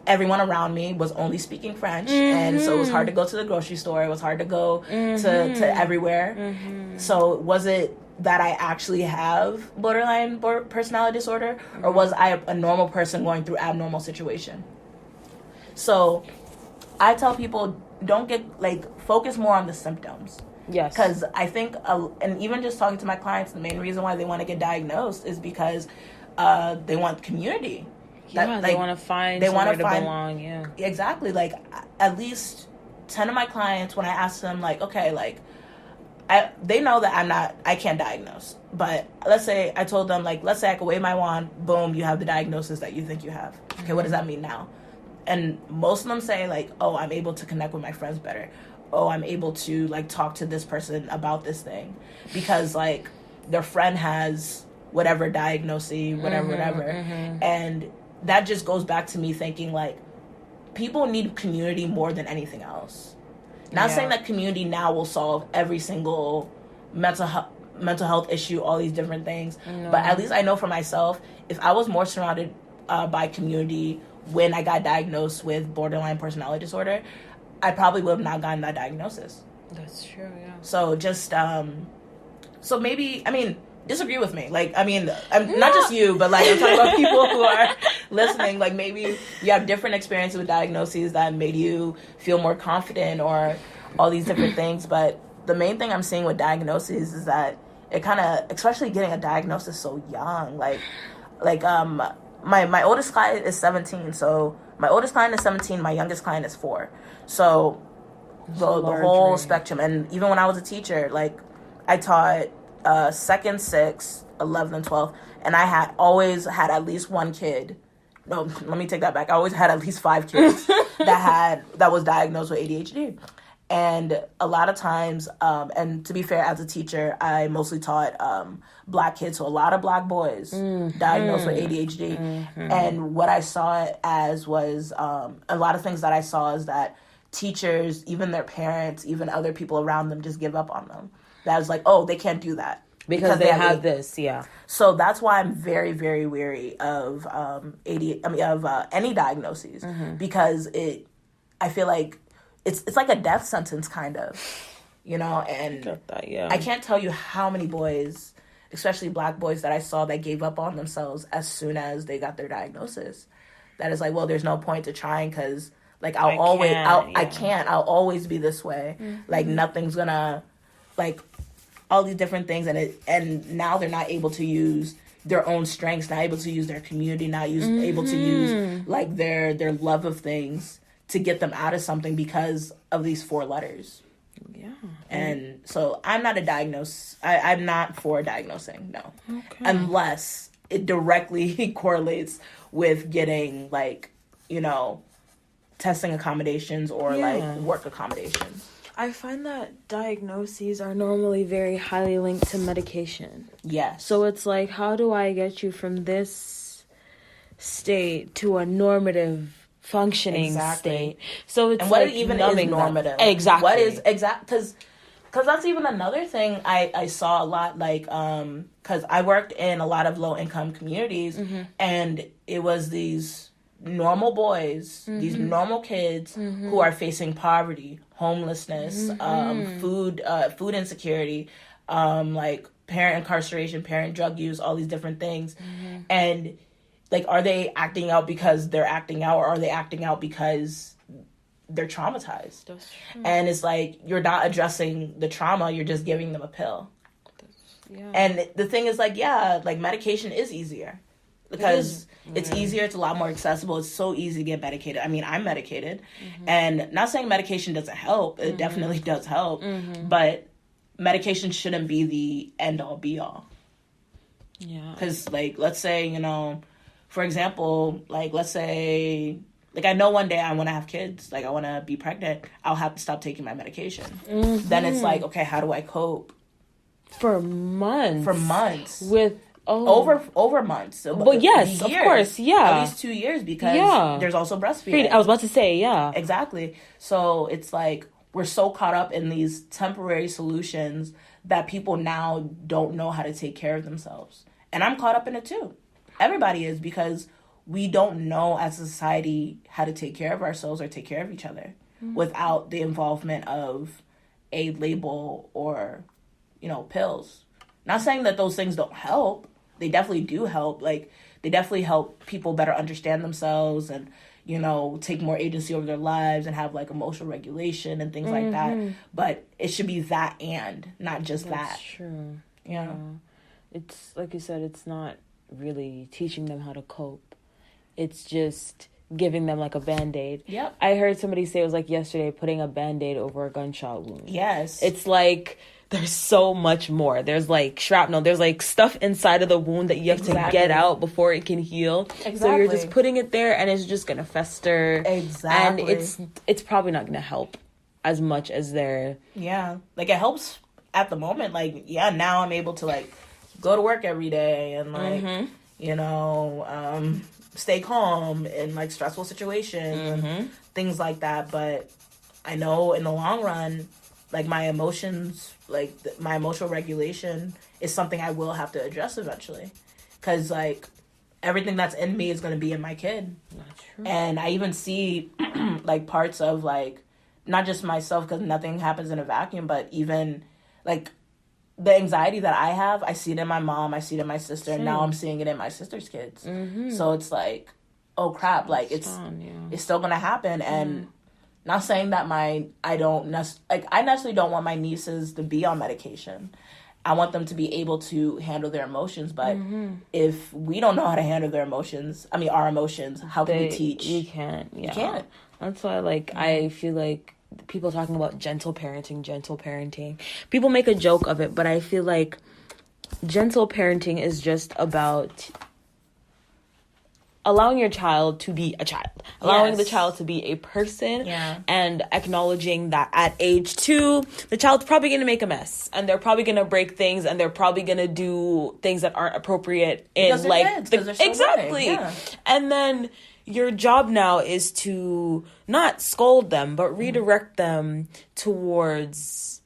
everyone around me was only speaking French. And so it was hard to go to the grocery store. It was hard to go to everywhere. So was it that I actually have borderline personality disorder? Or was I a normal person going through abnormal situation? So I tell people, don't get, focus more on the symptoms. Yes. Because I think, and even just talking to my clients, the main reason why they want to get diagnosed is because they want community. They want to find somewhere to belong, yeah. Exactly. At least 10 of my clients, when I ask them, okay, they know that I can't diagnose. But let's say I told them, let's say I could wave my wand, boom, you have the diagnosis that you think you have. Okay, what does that mean now? And most of them say, oh, I'm able to connect with my friends better. Oh, I'm able to, talk to this person about this thing. Because, their friend has whatever diagnosis, whatever. And that just goes back to me thinking, people need community more than anything else. Not saying that community now will solve every single mental health issue, all these different things. No. But at least I know for myself, if I was more surrounded by community when I got diagnosed with borderline personality disorder, I probably would have not gotten that diagnosis. That's true, yeah. So just, so maybe, disagree with me. Not just you, but I'm talking about people who are listening. Maybe you have different experiences with diagnoses that made you feel more confident or all these different things. But the main thing I'm seeing with diagnoses is that it kind of, especially getting a diagnosis so young, my oldest client is 17. So my oldest client is 17. My youngest client is 4. So the whole spectrum. And even when I was a teacher, I taught 2nd, 6th, 11th, and 12th. And I always had at least one kid. No, let me take that back. I always had at least 5 kids that was diagnosed with ADHD. And a lot of times, and to be fair, as a teacher, I mostly taught Black kids, so a lot of Black boys diagnosed with ADHD. And what I saw it as was, a lot of things that I saw is that teachers, even their parents, even other people around them just give up on them. That was oh, they can't do that. Because they have this, yeah. So that's why I'm very, very wary of any diagnoses. Because I feel like it's like a death sentence, kind of, and I can't tell you how many boys, especially Black boys, that I saw that gave up on themselves as soon as they got their diagnosis. That is well, there's no point to trying because I'll always be this way. Nothing's gonna all these different things, and now they're not able to use their own strengths, not able to use their community, able to use their love of things to get them out of something because of these 4 letters. Yeah. And so I'm not I'm not for diagnosing, no. Okay. Unless it directly correlates with getting testing accommodations or work accommodations. I find that diagnoses are normally very highly linked to medication. Yes. So it's how do I get you from this state to a normative functioning state? So it's what even is normative? Exactly. What is because that's even another thing I saw a lot, because I worked in a lot of low income communities, and it was these normal boys, these normal kids who are facing poverty, homelessness, food insecurity, parent incarceration, parent drug use, all these different things. And are they acting out because they're acting out, or are they acting out because they're traumatized? That's true. And it's you're not addressing the trauma, you're just giving them a pill. And the thing is medication is easier. Because it's easier, it's a lot more accessible, it's so easy to get medicated. I'm medicated, and not saying medication doesn't help, it definitely does help, but medication shouldn't be the end-all, be-all. Yeah. Because, let's say, for example, let's say, I know one day I want to have kids, I want to be pregnant, I'll have to stop taking my medication. Then it's okay, how do I cope? For months. With... Over months. But yes, of course, yeah. At least 2 years, because there's also breastfeeding. I was about to say, yeah. Exactly. So it's we're so caught up in these temporary solutions that people now don't know how to take care of themselves. And I'm caught up in it too. Everybody is, because we don't know as a society how to take care of ourselves or take care of each other without the involvement of a label or, pills. Not saying that those things don't help. They definitely do help. Like, they definitely help people better understand themselves and, take more agency over their lives and have, like, emotional regulation and things like that. But it should be that and, not just that. That's true. Yeah. It's, like you said, it's not really teaching them how to cope. It's just giving them, like, a Band-Aid. Yep. I heard somebody say, it was, like, yesterday, putting a Band-Aid over a gunshot wound. Yes. It's, like, there's so much more. There's, like, shrapnel. There's, like, stuff inside of the wound that you have to get out before it can heal. Exactly. So you're just putting it there, and it's just going to fester. Exactly. And it's probably not going to help as much as they're... Yeah. Like, it helps at the moment. Like, yeah, now I'm able to, like, go to work every day and, like, stay calm in, like, stressful situations and things like that. But I know in the long run, like, my emotions, like, my emotional regulation is something I will have to address eventually. Because, like, everything that's in me is going to be in my kid. That's true. And I even see, like, parts of, like, not just myself, because nothing happens in a vacuum, but even, like, the anxiety that I have, I see it in my mom, I see it in my sister, and now I'm seeing it in my sister's kids. So it's like, oh crap, like, it's still going to happen. And not saying that I necessarily don't want my nieces to be on medication. I want them to be able to handle their emotions, but if we don't know how to handle our emotions, how can we teach? You can't. Yeah. You can't. That's why, like, I feel like people talking about gentle parenting. People make a joke of it, but I feel like gentle parenting is just about allowing your child to be a child, allowing the child to be a person, and acknowledging that at age 2, the child's probably going to make a mess, and they're probably going to break things, and they're probably going to do things that aren't appropriate in, like, exactly. Yeah. And then your job now is to not scold them, but redirect them towards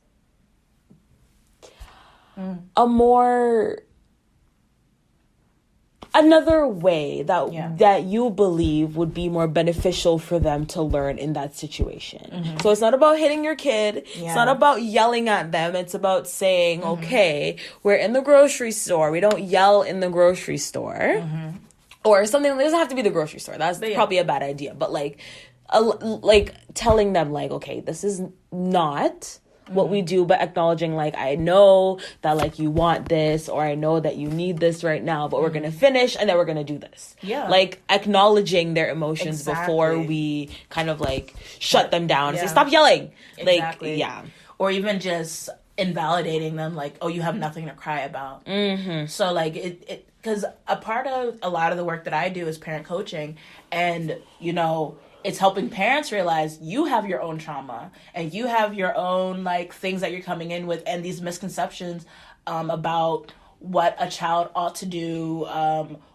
another way that you believe would be more beneficial for them to learn in that situation. So it's not about hitting your kid. It's not about yelling at them. It's about saying, okay, we're in the grocery store. We don't yell in the grocery store. Or something. It doesn't have to be the grocery store. That's probably a bad idea. But, like, telling them, like, okay, this is not what we do, but acknowledging, like, I know that, like, you want this, or I know that you need this right now, but we're going to finish, and then we're going to do this. Yeah. Like, acknowledging their emotions before we kind of, like, shut them down and say, stop yelling. Exactly. Like, or even just invalidating them, like, oh, you have nothing to cry about. So, like, it because a part of a lot of the work that I do is parent coaching, and, it's helping parents realize you have your own trauma and you have your own, like, things that you're coming in with, and these misconceptions about what a child ought to do,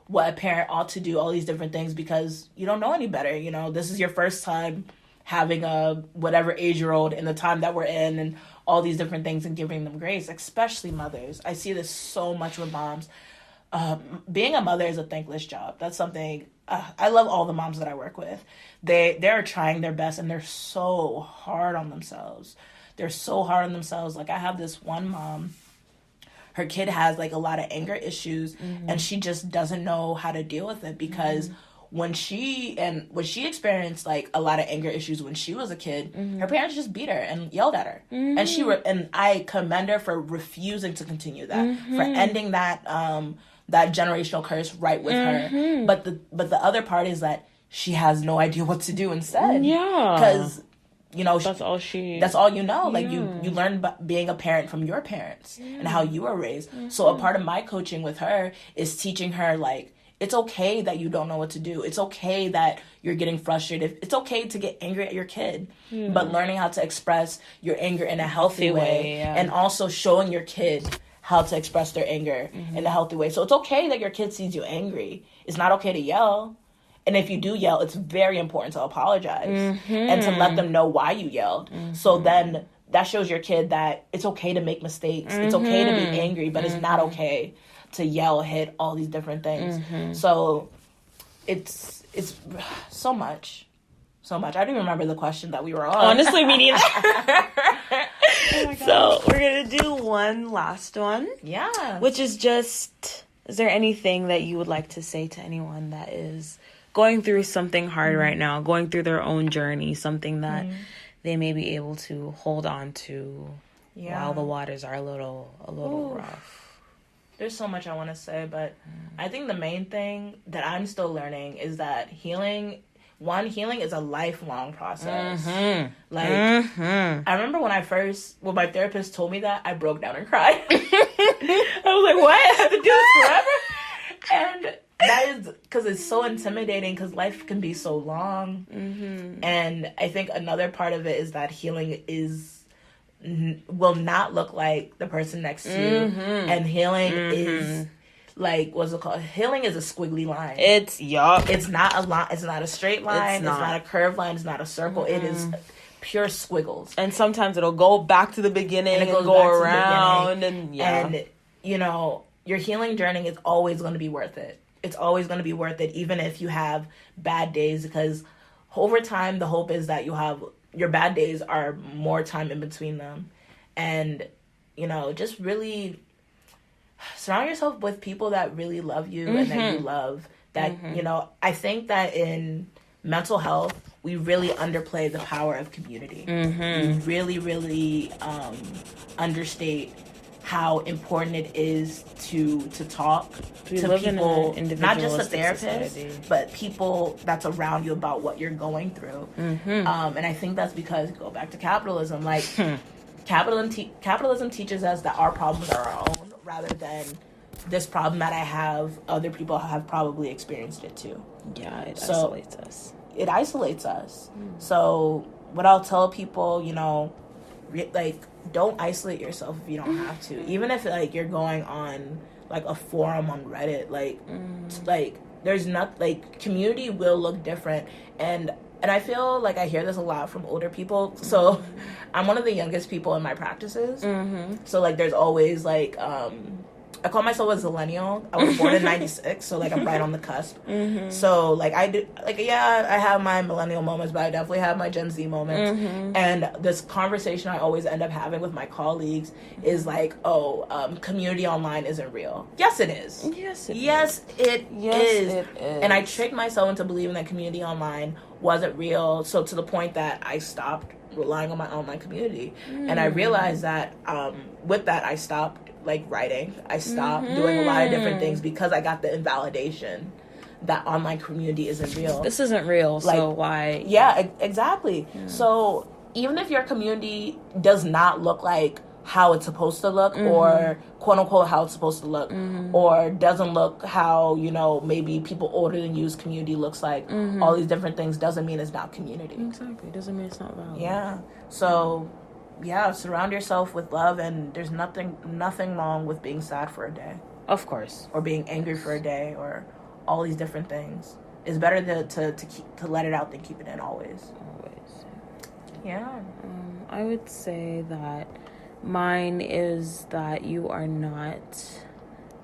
what a parent ought to do, all these different things, because you don't know any better. This is your first time having a whatever age-year-old in the time that we're in, and all these different things, and giving them grace, especially mothers. I see this so much with moms. Being a mother is a thankless job. That's something I love all the moms that I work with. They're trying their best, and they're so hard on themselves. Like, I have this one mom, her kid has, like, a lot of anger issues, and she just doesn't know how to deal with it, because when she experienced, like, a lot of anger issues when she was a kid, her parents just beat her and yelled at her. And and I commend her for refusing to continue that, for ending that that generational curse right with her. But the other part is that she has no idea what to do instead. Yeah. Because, that's all you know. Like, you learn being a parent from your parents and how you were raised. So a part of my coaching with her is teaching her, like, it's okay that you don't know what to do. It's okay that you're getting frustrated. It's okay to get angry at your kid, but learning how to express your anger in a healthy way, and also showing your kid how to express their anger in a healthy way. So it's okay that your kid sees you angry. It's not okay to yell. And if you do yell, it's very important to apologize and to let them know why you yelled. So then that shows your kid that it's okay to make mistakes. It's okay to be angry, but it's not okay to yell, hit, all these different things. So it's so much. So much. I don't even remember the question that we were on. Honestly, me neither. So we're going to do one last one. Yeah. Which is just, is there anything that you would like to say to anyone that is going through something hard right now, going through their own journey, something that they may be able to hold on to while the waters are a little rough? There's so much I want to say, but I think the main thing that I'm still learning is that healing is a lifelong process. I remember when my therapist told me that, I broke down and cried. I was like, what? I have to do this forever? And that is because it's so intimidating, because life can be so long. And I think another part of it is that healing will not look like the person next to you. And healing is... like, what's it called? Healing is a squiggly line. It's not a line. It's not a straight line. It's not a curved line. It's not a circle. It is pure squiggles. And sometimes it'll go back to the beginning and go around. And your healing journey is always going to be worth it. It's always going to be worth it, even if you have bad days, because over time, the hope is that your bad days are more time in between them. And, just really... surround yourself with people that really love you and that you love. That, I think that in mental health, we really underplay the power of community. We really, really understate how important it is to talk to people, not just a therapist, but people that's around you about what you're going through. And I think that's because, go back to capitalism, like capitalism teaches us that our problems are our own, rather than this problem that I have, other people have probably experienced it too. Yeah, it isolates us. It isolates us. So what I'll tell people, don't isolate yourself if you don't have to. Even if you're going on a forum on Reddit, there's not community will look different. And I feel like I hear this a lot from older people. So I'm one of the youngest people in my practices. So there's always I call myself a zillennial. I was born in 96, so I'm right on the cusp. So I have my millennial moments, but I definitely have my Gen Z moments. And this conversation I always end up having with my colleagues is community online isn't real. Yes, it is. Yes, it is. And I tricked myself into believing that community online wasn't real. So to the point that I stopped relying on my online community. And I realized that with that, I stopped writing. I stopped doing a lot of different things because I got the invalidation that online community isn't real. This isn't real, so why? Yeah, exactly. Yeah. So even if your community does not look like how it's supposed to look, or quote unquote how it's supposed to look, or doesn't look how, maybe people older than you's community looks like, all these different things doesn't mean it's not community. Exactly. Doesn't mean it's not valid. Yeah. So surround yourself with love, and there's nothing wrong with being sad for a day. Of course. Or being angry for a day, or all these different things. It's better to let it out than keep it in always. Yeah. I would say that mine is that you are not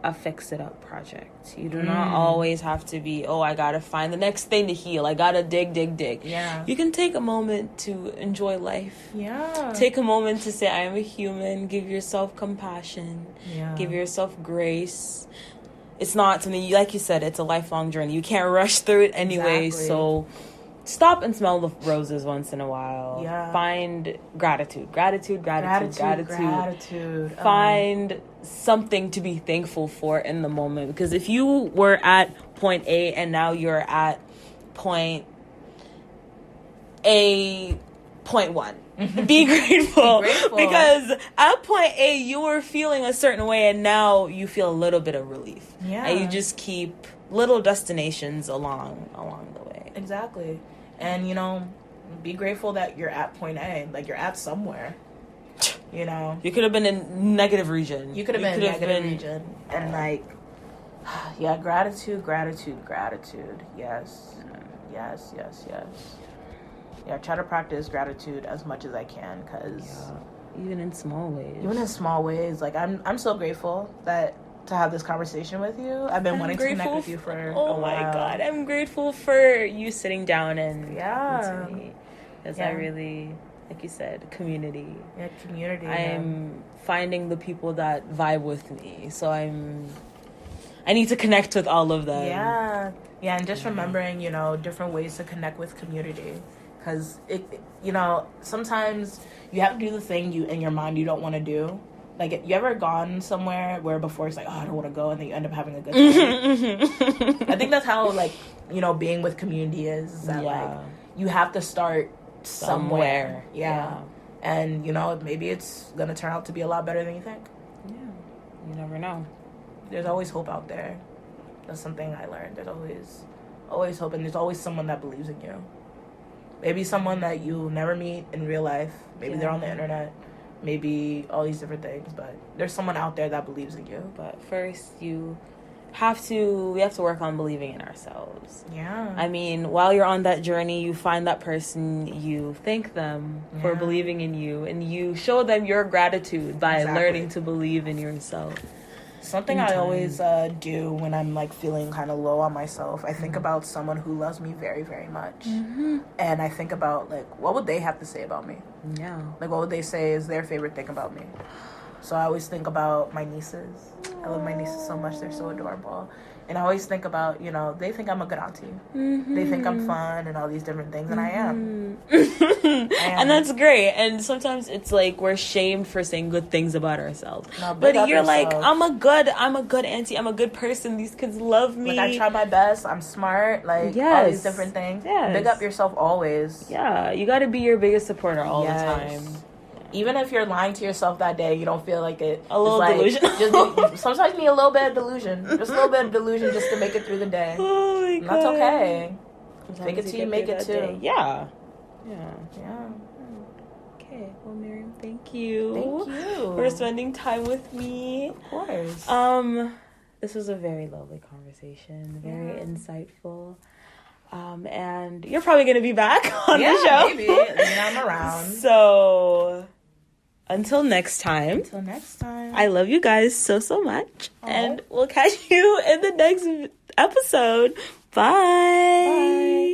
a fix-it-up project. You do not always have to be, I gotta find the next thing to heal. I gotta dig. Yeah. You can take a moment to enjoy life. Yeah. Take a moment to say, I am a human. Give yourself compassion. Yeah. Give yourself grace. It's not something, like you said, it's a lifelong journey. You can't rush through it anyway, so stop and smell the roses once in a while. Yeah. Find gratitude. Find something to be thankful for in the moment. Because if you were at point A and now you're at point A, point 1. Be grateful. Because at point A, you were feeling a certain way and now you feel a little bit of relief. Yeah. And you just keep little destinations along the way. Exactly. And, be grateful that you're at point A. You're at somewhere. You could have been in negative region. You could have been in negative region. And, Yeah, gratitude. Yes. Yeah, try to practice gratitude as much as I can, because even in small ways. Like, I'm so grateful to have this conversation with you. I've been wanting to connect with you for a while. Oh my God, I'm grateful for you sitting down and to me, because I really, like you said, community. Yeah, community. I'm finding the people that vibe with me, so I need to connect with all of them. Yeah, and just remembering, different ways to connect with community. Because, sometimes you have to do the thing in your mind you don't want to do. Like, you ever gone somewhere where before it's like, oh, I don't want to go, and then you end up having a good time? I think that's how, being with community is. That, you have to start somewhere. Yeah. And, maybe it's going to turn out to be a lot better than you think. Yeah. You never know. There's always hope out there. That's something I learned. There's always hope, and there's always someone that believes in you. Maybe someone that you'll never meet in real life. Maybe they're on the internet. Maybe all these different things. But there's someone out there that believes in you. But first, we have to work on believing in ourselves. Yeah. I mean, while you're on that journey, you find that person, you thank them for believing in you, and you show them your gratitude by learning to believe in yourself. Something I always do when I'm feeling kind of low on myself, I think about someone who loves me very, very much. And I think about what would they have to say about me? Yeah. What would they say is their favorite thing about me? So I always think about my nieces. I love my nieces so much. They're so adorable. And I always think about, they think I'm a good auntie. They think I'm fun and all these different things, and I am. And that's great. And sometimes it's we're shamed for saying good things about ourselves. No, but you're yourself. I'm a good auntie. I'm a good person. These kids love me. I try my best. I'm smart. All these different things. Yes. Big up yourself always. Yeah, you got to be your biggest supporter all the time. Even if you're lying to yourself that day, you don't feel like it. A little delusion. Sometimes you need a little bit of delusion. Just a little bit of delusion just to make it through the day. Oh my God. That's okay. Fake it till you make it too. Day. Yeah. Okay. Well, Mariam, thank you. For spending time with me. Of course. This was a very lovely conversation. Very insightful. And you're probably going to be back on the show. Maybe. I'm around. So, until next time. I love you guys so much. Aww. And we'll catch you in the next episode. Bye.